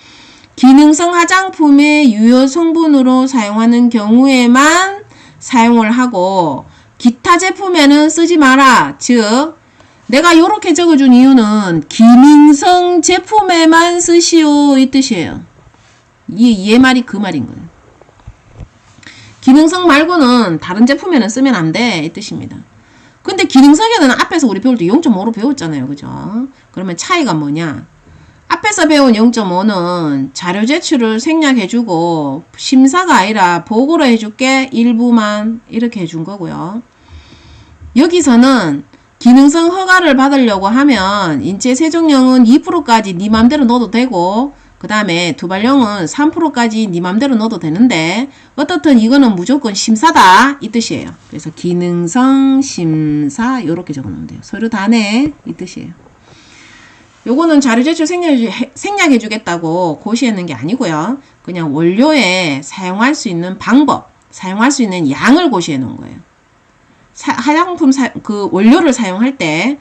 기능성 화장품의 유효 성분으로 사용하는 경우에만 사용을 하고 기타 제품에는 쓰지 마라. 즉 내가 이렇게 적어준 이유는 기능성 제품에만 쓰시오 이 뜻이에요. 얘 말이 그 말인 거예요. 기능성 말고는 다른 제품에는 쓰면 안 돼 이 뜻입니다. 근데 기능성에는 앞에서 우리 배울 때 0.5로 배웠잖아요. 그죠? 그러면 차이가 뭐냐? 앞에서 배운 0.5는 자료 제출을 생략해주고 심사가 아니라 보고로 해줄게 일부만 이렇게 해준 거고요. 여기서는 기능성 허가를 받으려고 하면 인체 세정령은 2%까지 네 맘대로 넣어도 되고 그 다음에 두발령은 3%까지 네 맘대로 넣어도 되는데 어떻든 이거는 무조건 심사다 이 뜻이에요. 그래서 기능성 심사 이렇게 적어놓으면 돼요. 서류 다내 이 뜻이에요. 요거는 자료 제출 생략해 주겠다고 고시했는 게 아니고요. 그냥 원료에 사용할 수 있는 방법, 사용할 수 있는 양을 고시해 놓은 거예요. 화장품 그 원료를 사용할 때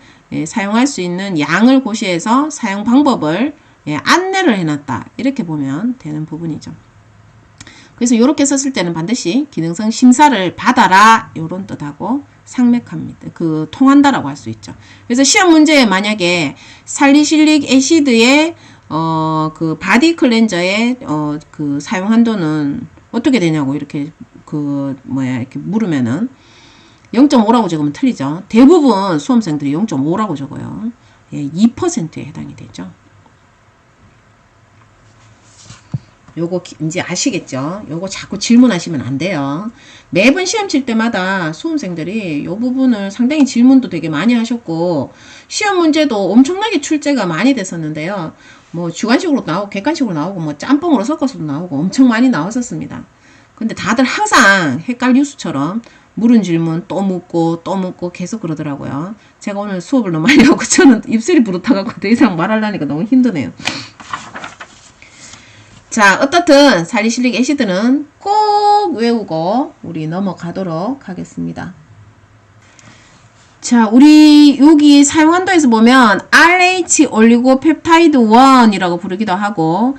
사용할 수 있는 양을 고시해서 사용 방법을 안내를 해놨다. 이렇게 보면 되는 부분이죠. 그래서 이렇게 썼을 때는 반드시 기능성 심사를 받아라. 이런 뜻하고 상맥합니다. 통한다라고 할 수 있죠. 그래서 시험 문제에 만약에 살리실릭 애시드의 그 바디 클렌저의 그 사용 한도는 어떻게 되냐고 이렇게 이렇게 물으면은 0.5라고 적으면 틀리죠. 대부분 수험생들이 0.5라고 적어요. 2%에 해당이 되죠. 요거 이제 아시겠죠? 요거 자꾸 질문하시면 안 돼요. 매번 시험 칠 때마다 수험생들이 요 부분을 상당히 질문도 되게 많이 하셨고 시험 문제도 엄청나게 출제가 많이 됐었는데요. 뭐 주관식으로 나오고 객관식으로 나오고 뭐 짬뽕으로 섞어서도 나오고 엄청 많이 나왔었습니다. 근데 다들 항상 헷갈 뉴스처럼 물은 질문 또 묻고 또 묻고 계속 그러더라고요. 제가 오늘 수업을 너무 많이 하고 저는 입술이 부르타갖고 더 이상 말하려니까 너무 힘드네요. 자, 어떻든 살리실릭 애시드는 꼭 외우고 우리 넘어가도록 하겠습니다. 자, 우리 여기 사용 한도에서 보면 RH 올리고펩타이드 1이라고 부르기도 하고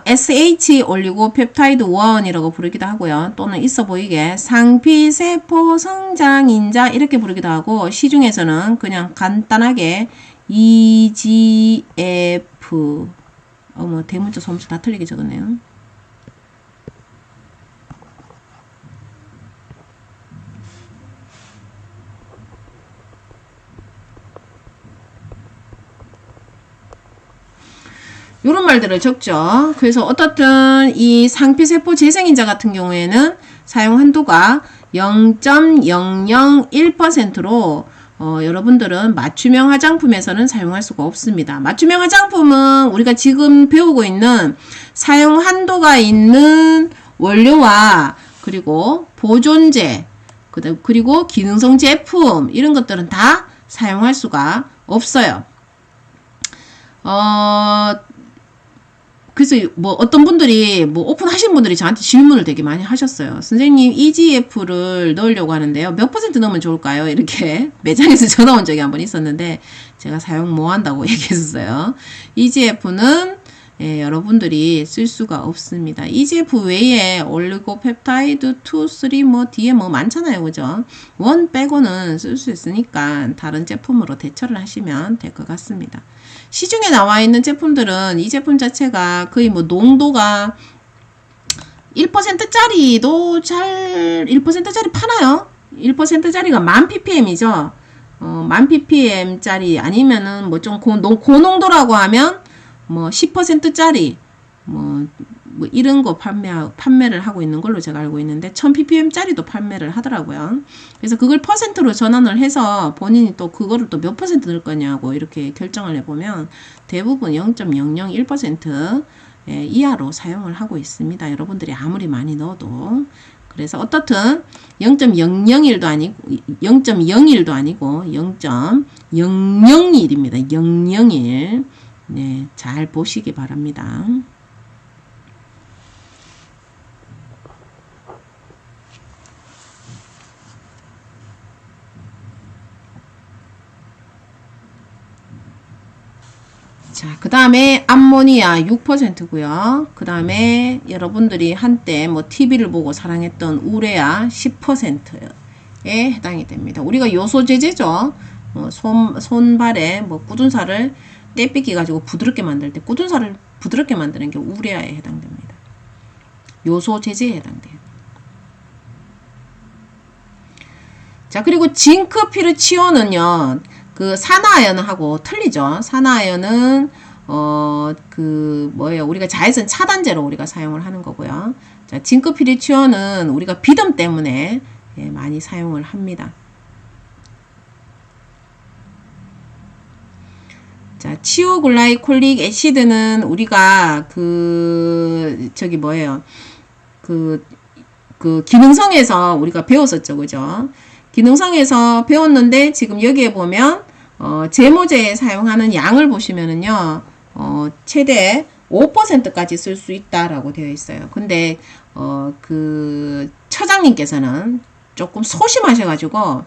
SH 올리고펩타이드 1이라고 부르기도 하고요. 또는 있어 보이게 상피세포 성장인자 이렇게 부르기도 하고 시중에서는 그냥 간단하게 EGF 뭐 대문자 소문자 다 틀리게 적었네요. 이런 말들을 적죠. 그래서 어떻든 이 상피세포 재생인자 같은 경우에는 사용 한도가 0.001%로 여러분들은 맞춤형 화장품에서는 사용할 수가 없습니다. 맞춤형 화장품은 우리가 지금 배우고 있는 사용 한도가 있는 원료와 그리고 보존제 그리고 기능성 제품 이런 것들은 다 사용할 수가 없어요. 그래서 뭐 어떤 분들이 뭐 오픈하신 분들이 저한테 질문을 되게 많이 하셨어요. 선생님 EGF를 넣으려고 하는데요. 몇 퍼센트 넣으면 좋을까요? 이렇게 매장에서 전화 온 적이 한번 있었는데 제가 사용 못 한다고 얘기했었어요. EGF는 여러분들이 쓸 수가 없습니다. EGF 외에 올리고펩타이드 2, 3 뭐 뒤에 뭐 많잖아요. 그죠? 원 빼고는 쓸 수 있으니까 다른 제품으로 대처를 하시면 될 것 같습니다. 시중에 나와 있는 제품들은 이 제품 자체가 거의 뭐 농도가 1%짜리도 1%짜리 파나요? 1%짜리가 1000ppm이죠. 1000ppm짜리 아니면은 뭐 좀 고농도라고 하면 뭐 10%짜리 뭐 이런 거 판매를 하고 있는 걸로 제가 알고 있는데 1000ppm짜리도 판매를 하더라고요. 그래서 그걸 퍼센트로 전환을 해서 본인이 또 그거를 또 몇 퍼센트 넣을 거냐고 이렇게 결정을 해보면 대부분 0.001% 이하로 사용을 하고 있습니다. 여러분들이 아무리 많이 넣어도. 그래서 어떻든 0.001도 아니고 0.01도 아니고 0.001입니다. 001. 네, 잘 보시기 바랍니다. 자, 그 다음에 암모니아 6%고요. 그 다음에 여러분들이 한때 뭐 TV를 보고 사랑했던 우레아 10%에 해당이 됩니다. 우리가 요소 제제죠. 손발에 뭐 굳은살을 떼삐기 가지고 부드럽게 만들 때 굳은살을 부드럽게 만드는 게 우레아에 해당됩니다. 요소 제제에 해당돼요. 자, 그리고 징크 피르치오는요. 그 산화아연하고 틀리죠. 산화아연은 우리가 자외선 차단제로 우리가 사용을 하는 거고요. 자, 징크 피르치오는 우리가 비듬 때문에 많이 사용을 합니다. 자, 치오글라이콜릭 애시드는 우리가 기능성에서 우리가 배웠었죠. 그죠? 기능성에서 배웠는데 지금 여기에 보면 제모제에 사용하는 양을 보시면은요. 최대 5%까지 쓸 수 있다라고 되어 있어요. 근데 처장님께서는 조금 소심하셔가지고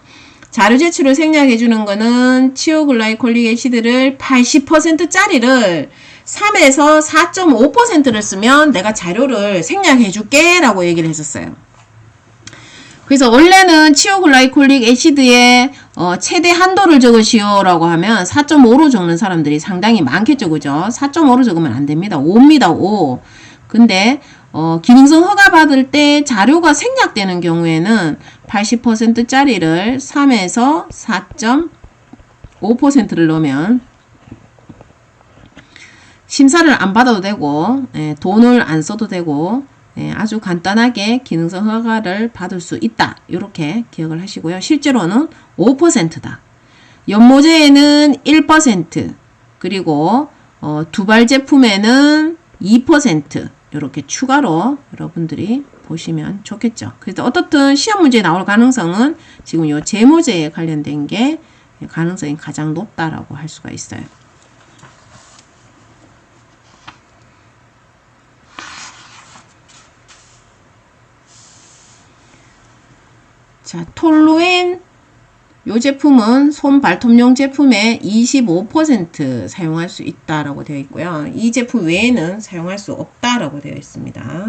자료 제출을 생략해 주는 거는 치오글라이콜릭 애시드를 80%짜리를 3에서 4.5%를 쓰면 내가 자료를 생략해 줄게 라고 얘기를 했었어요. 그래서 원래는 치오글라이콜릭 애시드의 최대 한도를 적으시오 라고 하면 4.5로 적는 사람들이 상당히 많겠죠. 그죠? 4.5로 적으면 안 됩니다. 5입니다. 5. 근데 기능성 허가 받을 때 자료가 생략되는 경우에는 80%짜리를 3에서 4.5%를 넣으면 심사를 안 받아도 되고 돈을 안 써도 되고 아주 간단하게 기능성 허가를 받을 수 있다. 이렇게 기억을 하시고요. 실제로는 5%다. 연모제에는 1%, 그리고 두발 제품에는 2% 이렇게 추가로 여러분들이 보시면 좋겠죠. 그래서 어떻든 시험 문제에 나올 가능성은 지금 요 제모제에 관련된 게 가능성이 가장 높다라고 할 수가 있어요. 자, 톨루엔 요 제품은 손 발톱용 제품에 25% 사용할 수 있다라고 되어 있고요. 이 제품 외에는 사용할 수 없다라고 되어 있습니다.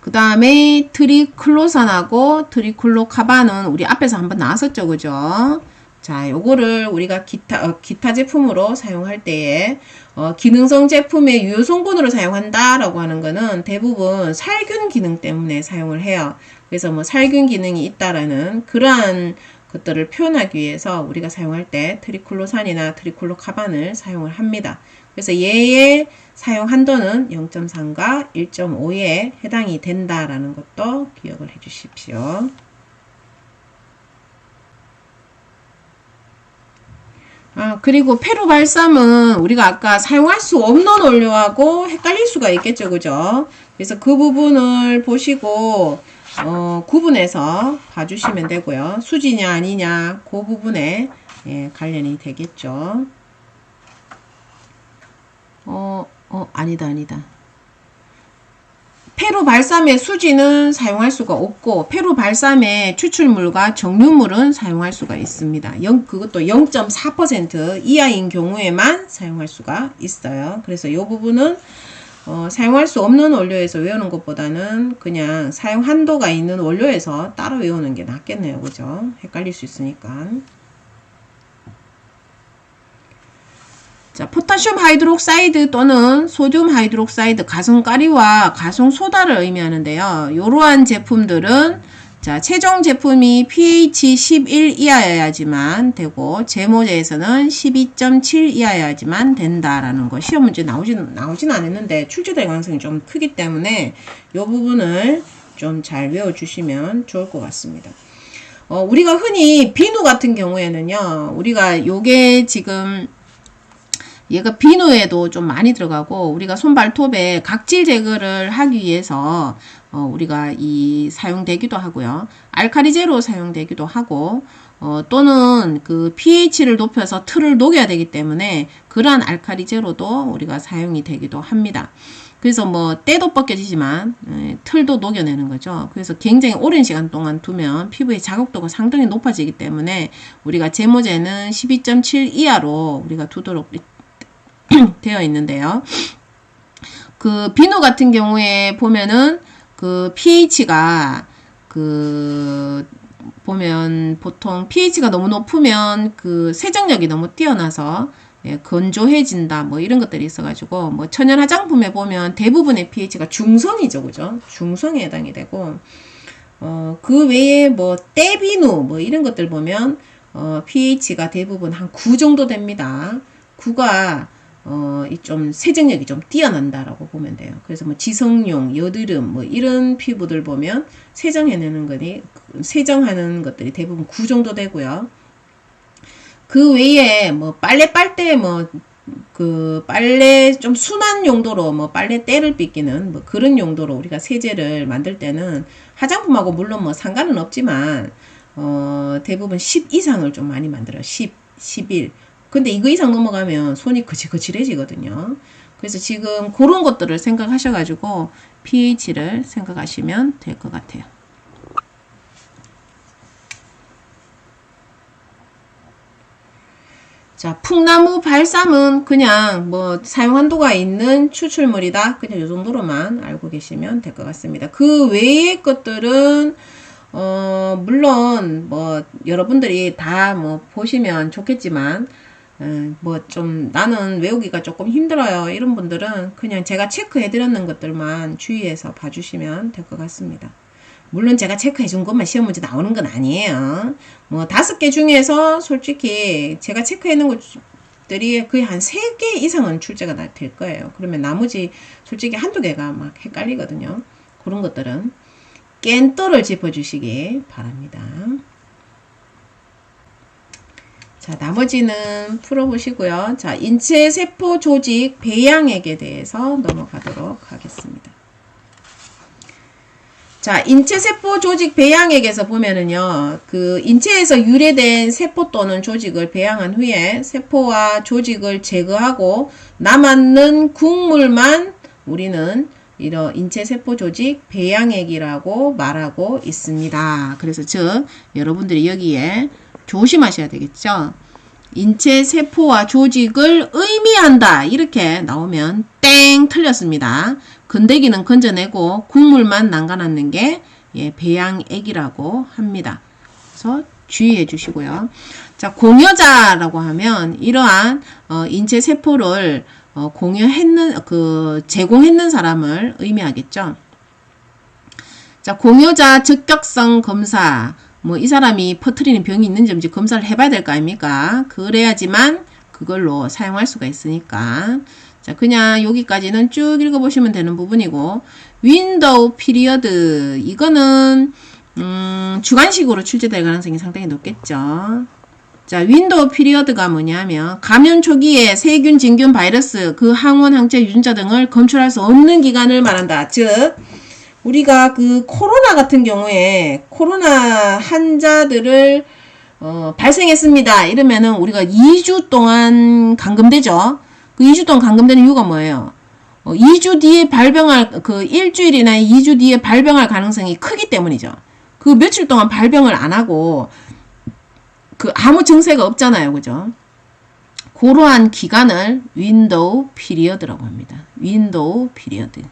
그 다음에 트리클로산하고 트리클로카반은 우리 앞에서 한번 나왔었죠. 그죠? 자, 요거를 우리가 기타 제품으로 사용할 때에 기능성 제품의 유효 성분으로 사용한다라고 하는 거는 대부분 살균 기능 때문에 사용을 해요. 그래서 뭐 살균 기능이 있다라는 그러한 것들을 표현하기 위해서 우리가 사용할 때 트리클로산이나 트리클로카반을 사용을 합니다. 그래서 얘의 사용 한도는 0.3과 1.5에 해당이 된다라는 것도 기억을 해 주십시오. 그리고 페루 발삼은 우리가 아까 사용할 수 없는 원료하고 헷갈릴 수가 있겠죠. 그죠? 그래서 그 부분을 보시고 구분해서 봐주시면 되고요. 수지냐 아니냐 그 부분에 관련이 되겠죠. 아니다. 페루 발삼의 수지는 사용할 수가 없고 페루 발삼의 추출물과 정유물은 사용할 수가 있습니다. 그것도 0.4% 이하인 경우에만 사용할 수가 있어요. 그래서 이 부분은 사용할 수 없는 원료에서 외우는 것보다는 그냥 사용 한도가 있는 원료에서 따로 외우는 게 낫겠네요. 그죠? 헷갈릴 수 있으니까. 자, 포타슘 하이드록사이드 또는 소듐 하이드록사이드 가성가리와 가성소다를 의미하는데요. 이러한 제품들은 자, 최종 제품이 pH 11 이하여야지만 되고 제모제에서는 12.7 이하여야지만 된다라는 거. 시험 문제 나오진 않았는데 출제될 가능성이 좀 크기 때문에 이 부분을 좀 잘 외워주시면 좋을 것 같습니다. 우리가 흔히 비누 같은 경우에는요. 우리가 요게 지금 얘가 비누에도 좀 많이 들어가고 우리가 손발톱에 각질 제거를 하기 위해서 우리가 사용되기도 하고요. 알카리제로 사용되기도 하고 또는 그 pH를 높여서 틀을 녹여야 되기 때문에 그러한 알카리제로도 우리가 사용이 되기도 합니다. 그래서 뭐 때도 벗겨지지만 털도 녹여내는 거죠. 그래서 굉장히 오랜 시간 동안 두면 피부의 자극도가 상당히 높아지기 때문에 우리가 제모제는 12.7 이하로 우리가 두도록 되어 있는데요. 그 비누 같은 경우에 보면은 그 pH가 보면 보통 pH가 너무 높으면 그 세정력이 너무 뛰어나서 건조해진다 뭐 이런 것들이 있어가지고 뭐 천연 화장품에 보면 대부분의 pH가 중성이죠, 그죠? 중성에 해당이 되고 그 외에 뭐 때비누 뭐 이런 것들 보면 pH가 대부분 한 9 정도 됩니다. 9가 좀 세정력이 좀 뛰어난다라고 보면 돼요. 그래서 뭐 지성용, 여드름 뭐 이런 피부들 보면 세정하는 것들이 대부분 9 정도 되고요. 그 외에 뭐 빨래 빨 때 뭐 그 빨래 좀 순한 용도로 뭐 빨래 때를 빗기는 뭐 그런 용도로 우리가 세제를 만들 때는 화장품하고 물론 뭐 상관은 없지만 대부분 10 이상을 좀 많이 만들어요. 10, 11. 근데 이거 이상 넘어가면 손이 거칠거칠해지거든요. 그래서 지금 그런 것들을 생각하셔가지고 pH를 생각하시면 될 것 같아요. 자, 풍나무 발삼은 그냥 뭐 사용 한도가 있는 추출물이다. 그냥 이 정도로만 알고 계시면 될 것 같습니다. 그 외의 것들은 물론 뭐 여러분들이 다 뭐 보시면 좋겠지만 뭐 좀 나는 외우기가 조금 힘들어요. 이런 분들은 그냥 제가 체크해 드렸는 것들만 주의해서 봐주시면 될 것 같습니다. 물론 제가 체크해 준 것만 시험 문제 나오는 건 아니에요. 뭐 5개 중에서 솔직히 제가 체크해 놓은 것들이 거의 한 3개 이상은 출제가 될 거예요. 그러면 나머지 솔직히 한두 개가 막 헷갈리거든요. 그런 것들은 깬또를 짚어주시기 바랍니다. 자, 나머지는 풀어보시고요. 자, 인체세포 조직 배양액에 대해서 넘어가도록 하겠습니다. 자, 인체세포 조직 배양액에서 보면은요, 그 인체에서 유래된 세포 또는 조직을 배양한 후에 세포와 조직을 제거하고 남았는 국물만 우리는 이런 인체세포 조직 배양액이라고 말하고 있습니다. 그래서 즉, 여러분들이 여기에 조심하셔야 되겠죠. 인체세포와 조직을 의미한다. 이렇게 나오면 땡 틀렸습니다. 건더기는 건져내고 국물만 남겨놨는 게 배양액이라고 합니다. 그래서 주의해 주시고요. 자, 공여자라고 하면 이러한 인체세포를 제공했는 사람을 의미하겠죠. 자, 공여자 적격성 검사. 뭐 이 사람이 퍼뜨리는 병이 있는지 없는지 검사를 해봐야 될 거 아닙니까? 그래야지만 그걸로 사용할 수가 있으니까. 자, 그냥 여기까지는 쭉 읽어보시면 되는 부분이고, 윈도우 피리어드 이거는 주관식으로 출제될 가능성이 상당히 높겠죠. 자, 윈도우 피리어드가 뭐냐면 감염 초기에 세균, 진균, 바이러스, 그 항원, 항체, 유전자 등을 검출할 수 없는 기간을 말한다. 즉 우리가 그 코로나 같은 경우에 코로나 환자들을 발생했습니다. 이러면은 우리가 2주 동안 감금되죠. 그 2주 동안 감금되는 이유가 뭐예요? 2주 뒤에 발병할, 그 일주일이나 2주 뒤에 발병할 가능성이 크기 때문이죠. 그 며칠 동안 발병을 안 하고, 그 아무 증세가 없잖아요. 그죠? 그러한 기간을 윈도우 피리어드라고 합니다. 윈도우 피리어드.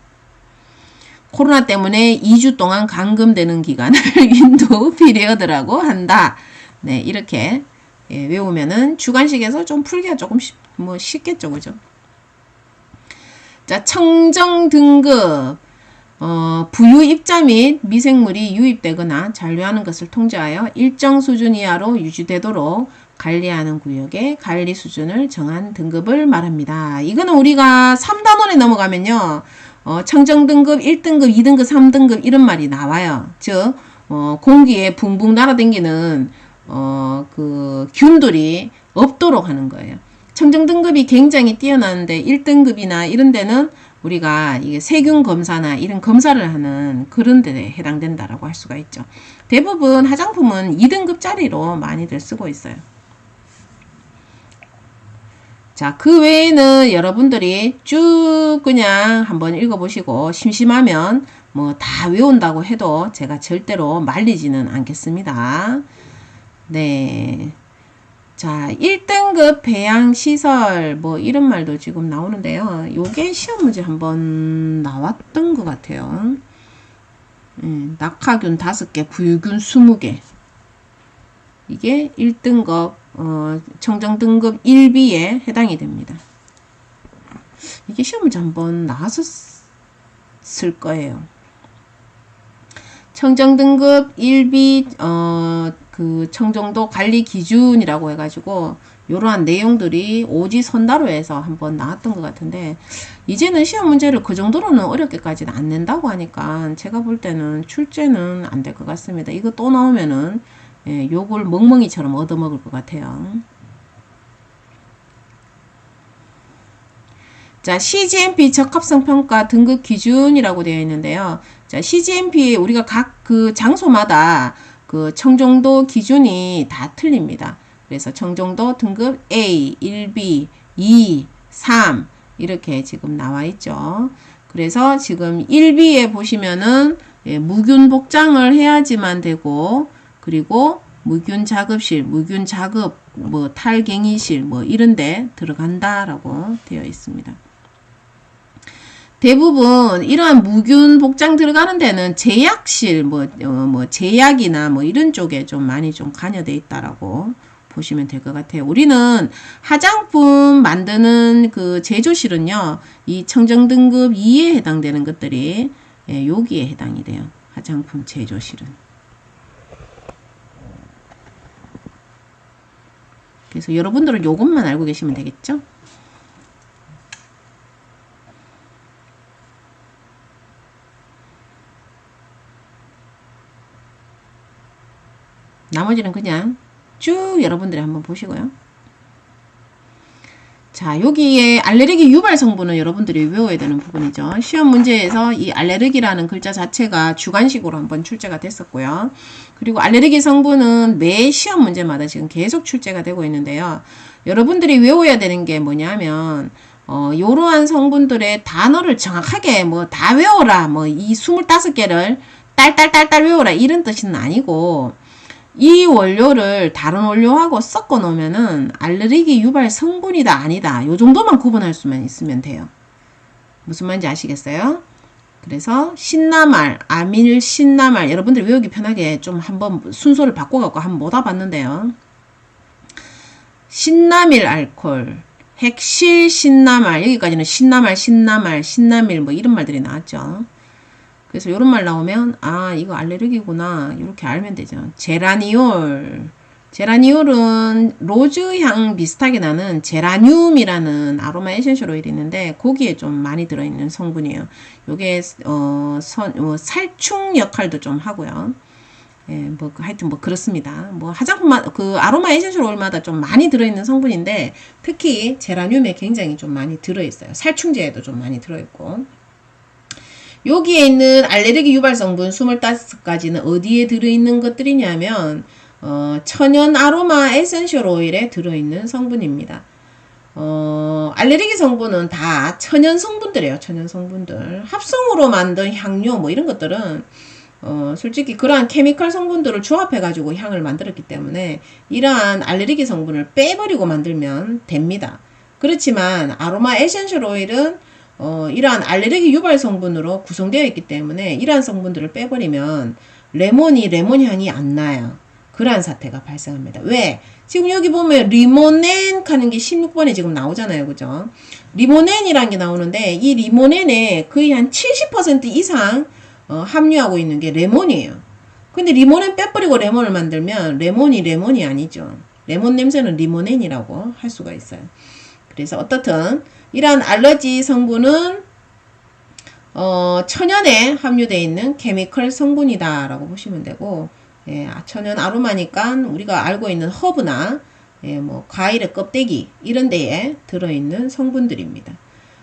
코로나 때문에 2주 동안 감금되는 기간을 윈도우 피리어드라고 한다. 네, 이렇게 외우면은 주관식에서 좀 풀기가 조금 쉽겠죠. 그죠? 자, 청정 등급. 부유 입자 및 미생물이 유입되거나 잔류하는 것을 통제하여 일정 수준 이하로 유지되도록 관리하는 구역의 관리 수준을 정한 등급을 말합니다. 이거는 우리가 3단원에 넘어가면요. 청정 등급, 1등급, 2등급, 3등급 이런 말이 나와요. 즉 공기에 붕붕 날아다니는 그 균들이 없도록 하는 거예요. 청정 등급이 굉장히 뛰어나는데 1등급이나 이런 데는 우리가 이게 세균 검사나 이런 검사를 하는 그런 데에 해당된다라고 할 수가 있죠. 대부분 화장품은 2등급짜리로 많이들 쓰고 있어요. 자, 그 외에는 여러분들이 쭉 그냥 한번 읽어보시고 심심하면 뭐 다 외운다고 해도 제가 절대로 말리지는 않겠습니다. 네. 자, 1등급 배양시설 뭐 이런 말도 지금 나오는데요. 요게 시험 문제 한번 나왔던 것 같아요. 낙하균 5개, 부유균 20개. 이게 1등급 청정등급 1B에 해당이 됩니다. 이게 시험 문제 한번 나왔었을 거예요. 청정등급 1B 그 청정도 관리 기준이라고 해가지고 이러한 내용들이 오지선다로에서 한번 나왔던 것 같은데 이제는 시험 문제를 그 정도로는 어렵게까지는 안 낸다고 하니까 제가 볼 때는 출제는 안 될 것 같습니다. 이거 또 나오면은 욕을 멍멍이처럼 얻어먹을 것 같아요. 자, CGMP 적합성 평가 등급 기준이라고 되어 있는데요. 자, CGMP 우리가 각 그 장소마다 그 청정도 기준이 다 틀립니다. 그래서 청정도 등급 A, 1B, 2, 3 이렇게 지금 나와 있죠. 그래서 지금 1B에 보시면은 무균 복장을 해야지만 되고 그리고 무균 작업실, 무균 작업, 뭐 탈갱이실 뭐 이런데 들어간다라고 되어 있습니다. 대부분 이러한 무균 복장 들어가는 데는 제약실, 뭐 제약이나 뭐 이런 쪽에 좀 많이 좀 관여되어 있다라고 보시면 될 것 같아요. 우리는 화장품 만드는 그 제조실은요, 이 청정등급 2에 해당되는 것들이 여기에 해당이 돼요. 화장품 제조실은. 그래서 여러분들은 요것만 알고 계시면 되겠죠? 나머지는 그냥 쭉 여러분들이 한번 보시고요. 자, 여기에 알레르기 유발 성분은 여러분들이 외워야 되는 부분이죠. 시험 문제에서 이 알레르기라는 글자 자체가 주관식으로 한번 출제가 됐었고요. 그리고 알레르기 성분은 매 시험 문제마다 지금 계속 출제가 되고 있는데요. 여러분들이 외워야 되는 게 뭐냐면 이러한 성분들의 단어를 정확하게 뭐 다 외워라, 뭐 이 25개를 딸딸딸딸 외워라 이런 뜻은 아니고 이 원료를 다른 원료하고 섞어 놓으면은 알레르기 유발 성분이다 아니다 요 정도만 구분할 수만 있으면 돼요. 무슨 말인지 아시겠어요? 그래서 신나말, 아밀 신나말 여러분들 외우기 편하게 좀 한번 순서를 바꿔갖고 한번 못 와봤는데요. 신나밀 알콜, 핵실 신나말 여기까지는 신나밀 뭐 이런 말들이 나왔죠. 그래서 이런 말 나오면 아 이거 알레르기구나 이렇게 알면 되죠. 제라니올은 로즈향 비슷하게 나는 제라늄이라는 아로마 에센셜 오일이 있는데 거기에 좀 많이 들어있는 성분이에요. 요게 살충 역할도 좀 하고요. 예, 뭐 하여튼 뭐 그렇습니다. 뭐 화장품 그 아로마 에센셜 오일마다 좀 많이 들어있는 성분인데 특히 제라늄에 굉장히 좀 많이 들어있어요. 살충제에도 좀 많이 들어있고. 여기에 있는 알레르기 유발 성분 25가지는 어디에 들어있는 것들이냐면 천연 아로마 에센셜 오일에 들어있는 성분입니다. 알레르기 성분은 다 천연 성분들이에요. 천연 성분들. 합성으로 만든 향료 뭐 이런 것들은 솔직히 그러한 케미컬 성분들을 조합해 가지고 향을 만들었기 때문에 이러한 알레르기 성분을 빼버리고 만들면 됩니다. 그렇지만 아로마 에센셜 오일은 이러한 알레르기 유발 성분으로 구성되어 있기 때문에 이러한 성분들을 빼버리면 레몬 향이 안 나요. 그러한 사태가 발생합니다. 왜? 지금 여기 보면 리모넨 하는 게 16번에 지금 나오잖아요. 그죠? 리모넨이라는 게 나오는데 이 리모넨에 거의 한 70% 이상 함유하고 있는 게 레몬이에요. 근데 리모넨 빼버리고 레몬을 만들면 레몬이 아니죠. 레몬 냄새는 리모넨이라고 할 수가 있어요. 그래서 어떻든 이러한 알러지 성분은 천연에 함유되어 있는 케미컬 성분이다 라고 보시면 되고 천연 아로마니까 우리가 알고 있는 허브나 뭐 과일의 껍데기 이런 데에 들어있는 성분들입니다.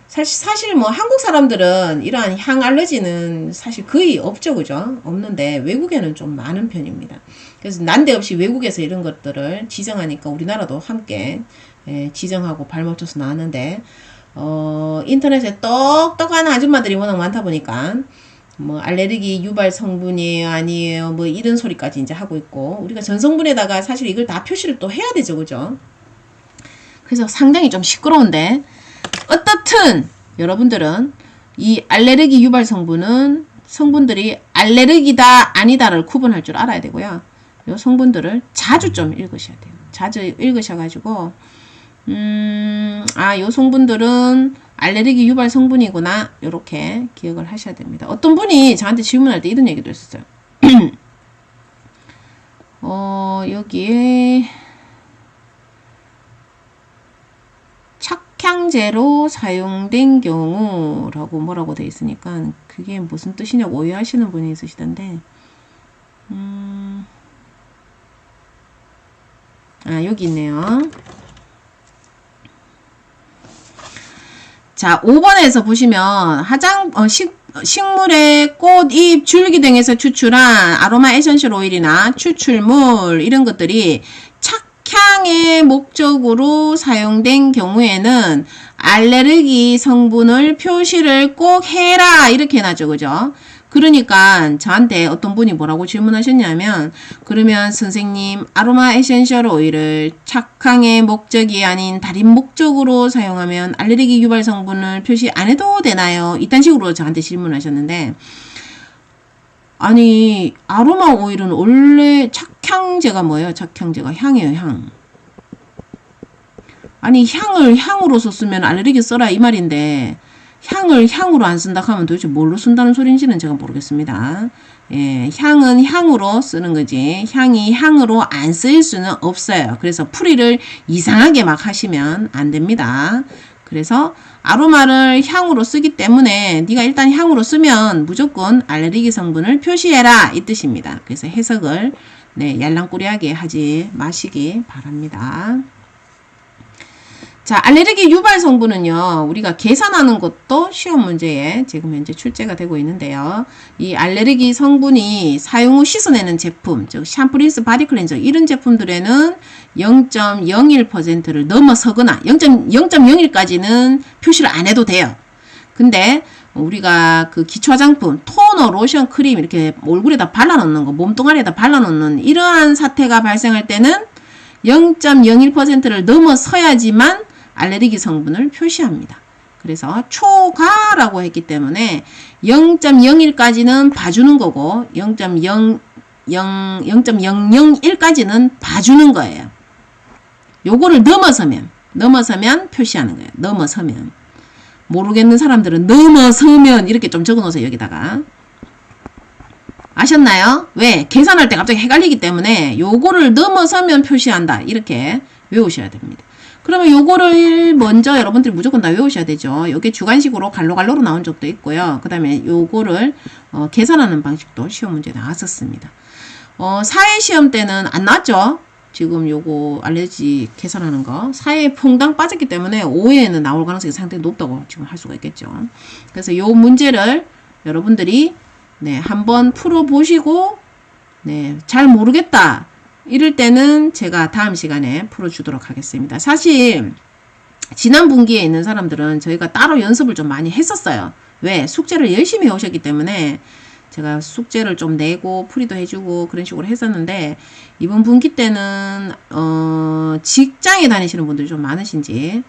사실 뭐 한국 사람들은 이러한 향 알러지는 사실 거의 없죠. 그죠? 없는데 외국에는 좀 많은 편입니다. 그래서 난데없이 외국에서 이런 것들을 지정하니까 우리나라도 함께 예, 지정하고 발맞춰서 나왔는데 인터넷에 똑똑한 아줌마들이 워낙 많다 보니까 뭐 알레르기 유발 성분이에요 아니에요 뭐 이런 소리까지 이제 하고 있고, 우리가 전성분에다가 사실 이걸 다 표시를 또 해야 되죠, 그죠? 그래서 상당히 좀 시끄러운데, 어떻든 여러분들은 이 알레르기 유발 성분들이 알레르기다 아니다를 구분할 줄 알아야 되고요. 이 성분들을 자주 좀 읽으셔야 돼요. 자주 읽으셔가지고 요 성분들은 알레르기 유발 성분이구나, 이렇게 기억을 하셔야 됩니다. 어떤 분이 저한테 질문할 때 이런 얘기도 했었어요. 여기에 착향제로 사용된 경우라고 뭐라고 돼 있으니까 그게 무슨 뜻이냐고 오해하시는 분이 있으시던데, 여기 있네요. 자, 5번에서 보시면 식물의 꽃, 잎, 줄기 등에서 추출한 아로마 에센셜 오일이나 추출물 이런 것들이 착향의 목적으로 사용된 경우에는 알레르기 성분을 표시를 꼭 해라, 이렇게 해놨죠, 그죠? 그러니까 저한테 어떤 분이 뭐라고 질문하셨냐면, 그러면 선생님 아로마 에센셜 오일을 착향의 목적이 아닌 다른 목적으로 사용하면 알레르기 유발 성분을 표시 안 해도 되나요? 이딴 식으로 저한테 질문하셨는데, 아니 아로마 오일은 원래 착향제가 뭐예요? 착향제가 향이에요, 향. 아니 향을 향으로서 쓰면 알레르기 써라 이 말인데, 향을 향으로 안 쓴다 하면 도대체 뭘로 쓴다는 소린지는 제가 모르겠습니다. 예, 향은 향으로 쓰는 거지 향이 향으로 안 쓰일 수는 없어요. 그래서 풀이를 이상하게 막 하시면 안 됩니다. 그래서 아로마를 향으로 쓰기 때문에 네가 일단 향으로 쓰면 무조건 알레르기 성분을 표시해라, 이 뜻입니다. 그래서 해석을 얄랑꾸리하게 하지 마시기 바랍니다. 자, 알레르기 유발 성분은요, 우리가 계산하는 것도 시험 문제에 지금 현재 출제가 되고 있는데요. 이 알레르기 성분이 사용 후 씻어내는 제품, 즉 샴푸, 린스, 바디 클렌저 이런 제품들에는 0.01%를 넘어서거나 0.01까지는 표시를 안 해도 돼요. 근데 우리가 그 기초 화장품, 토너, 로션, 크림 이렇게 얼굴에다 발라놓는 거, 몸뚱아리에다 발라놓는 이러한 사태가 발생할 때는 0.01%를 넘어서야지만 알레르기 성분을 표시합니다. 그래서 초과라고 했기 때문에 0.01까지는 봐주는 거고 0.001까지는 봐주는 거예요. 요거를 넘어서면 표시하는 거예요. 넘어서면. 모르겠는 사람들은 넘어서면 이렇게 좀 적어놓으세요, 여기다가. 아셨나요? 왜? 계산할 때 갑자기 헷갈리기 때문에 요거를 넘어서면 표시한다, 이렇게 외우셔야 됩니다. 그러면 요거를 먼저 여러분들이 무조건 다 외우셔야 되죠. 요게 주관식으로 갈로갈로로 나온 적도 있고요. 그 다음에 요거를 계산하는 방식도 시험 문제에 나왔었습니다. 사회시험 때는 안 나왔죠. 지금 요거 알레르기 계산하는 거 사회에 퐁당 빠졌기 때문에 5회에는 나올 가능성이 상당히 높다고 지금 할 수가 있겠죠. 그래서 요 문제를 여러분들이 한번 풀어보시고 잘 모르겠다 이럴 때는 제가 다음 시간에 풀어주도록 하겠습니다. 사실 지난 분기에 있는 사람들은 저희가 따로 연습을 좀 많이 했었어요. 왜? 숙제를 열심히 해오셨기 때문에 제가 숙제를 좀 내고 풀이도 해주고 그런 식으로 했었는데, 이번 분기 때는 직장에 다니시는 분들이 좀 많으신지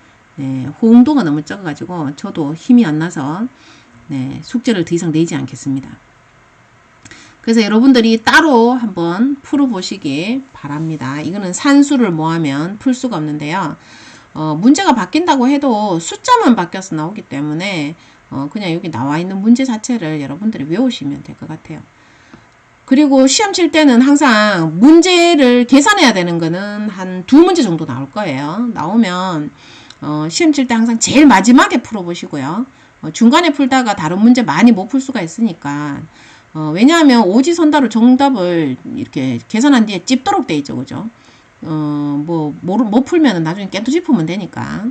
호응도가 너무 적어가지고 저도 힘이 안 나서 숙제를 더 이상 내지 않겠습니다. 그래서 여러분들이 따로 한번 풀어보시기 바랍니다. 이거는 산수를 모으면 풀 수가 없는데요. 문제가 바뀐다고 해도 숫자만 바뀌어서 나오기 때문에 그냥 여기 나와 있는 문제 자체를 여러분들이 외우시면 될 것 같아요. 그리고 시험 칠 때는 항상 문제를 계산해야 되는 거는 한 2문제 정도 나올 거예요. 나오면 시험 칠 때 항상 제일 마지막에 풀어보시고요. 중간에 풀다가 다른 문제 많이 못 풀 수가 있으니까 왜냐하면 오지선다로 정답을 이렇게 계산한 뒤에 찝도록 돼 있죠, 그죠? 못 풀면은 나중에 깨투집으면 되니까.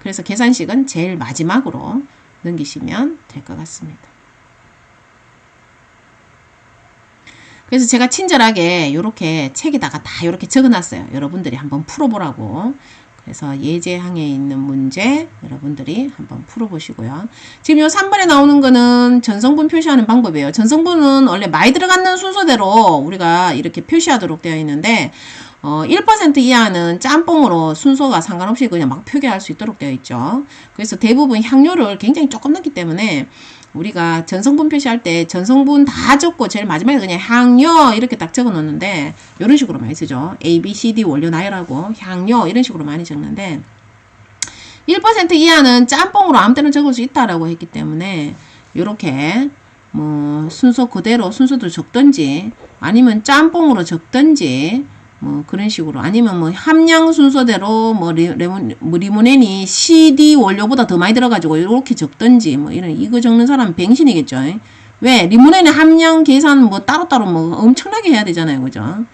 그래서 계산식은 제일 마지막으로 넘기시면 될 것 같습니다. 그래서 제가 친절하게 이렇게 책에다가 다 이렇게 적어놨어요. 여러분들이 한번 풀어보라고. 그래서 예제항에 있는 문제 여러분들이 한번 풀어보시고요. 지금 요 3번에 나오는 거는 전성분 표시하는 방법이에요. 전성분은 원래 많이 들어가는 순서대로 우리가 이렇게 표시하도록 되어 있는데 1% 이하는 짬뽕으로 순서가 상관없이 그냥 막 표기할 수 있도록 되어 있죠. 그래서 대부분 향료를 굉장히 조금 넣기 때문에 우리가 전성분 표시할 때 전성분 다 적고 제일 마지막에 그냥 향료 이렇게 딱 적어 놓는데 이런 식으로 많이 쓰죠. A, B, C, D 원료 나열하고 향료 이런 식으로 많이 적는데 1% 이하는 짬뽕으로 아무 때나 적을 수 있다라고 했기 때문에 이렇게 뭐 순서 그대로 순서도 적든지 아니면 짬뽕으로 적든지 뭐 그런 식으로 아니면 뭐 함량 순서대로 뭐 리모넨이 CD 원료보다 더 많이 들어가지고 이렇게 적든지 뭐 이런 이거 적는 사람은 병신이겠죠. 왜 리모넨의 함량 계산 뭐 따로따로 뭐 엄청나게 해야 되잖아요, 그죠?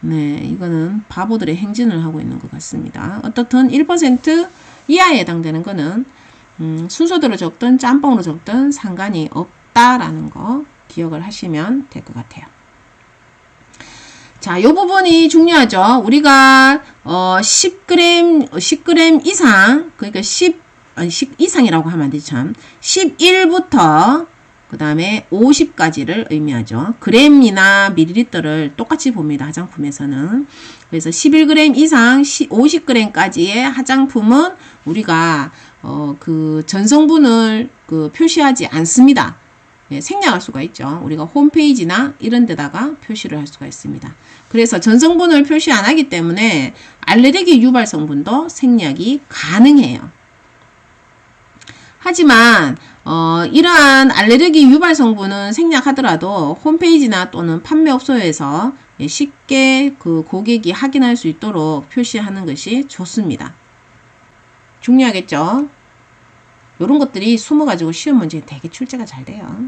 네, 이거는 바보들의 행진을 하고 있는 것 같습니다. 어떻든 1% 이하에 해당되는 거는 순서대로 적든 짬뽕으로 적든 상관이 없다라는 거 기억을 하시면 될 것 같아요. 자, 요 부분이 중요하죠. 우리가 10g 이상, 그러니까 10 이상이라고 하면 안 되지 참. 11부터 그 다음에 50까지를 의미하죠. 그램이나 밀리리터를 똑같이 봅니다. 화장품에서는. 그래서 11g 이상 50g까지의 화장품은 우리가 그 전성분을 표시하지 않습니다. 네, 생략할 수가 있죠. 우리가 홈페이지나 이런 데다가 표시를 할 수가 있습니다. 그래서 전성분을 표시 안 하기 때문에 알레르기 유발 성분도 생략이 가능해요. 하지만 이러한 알레르기 유발 성분은 생략하더라도 홈페이지나 또는 판매업소에서 쉽게 그 고객이 확인할 수 있도록 표시하는 것이 좋습니다. 중요하겠죠? 이런 것들이 숨어가지고 시험 문제에 되게 출제가 잘 돼요.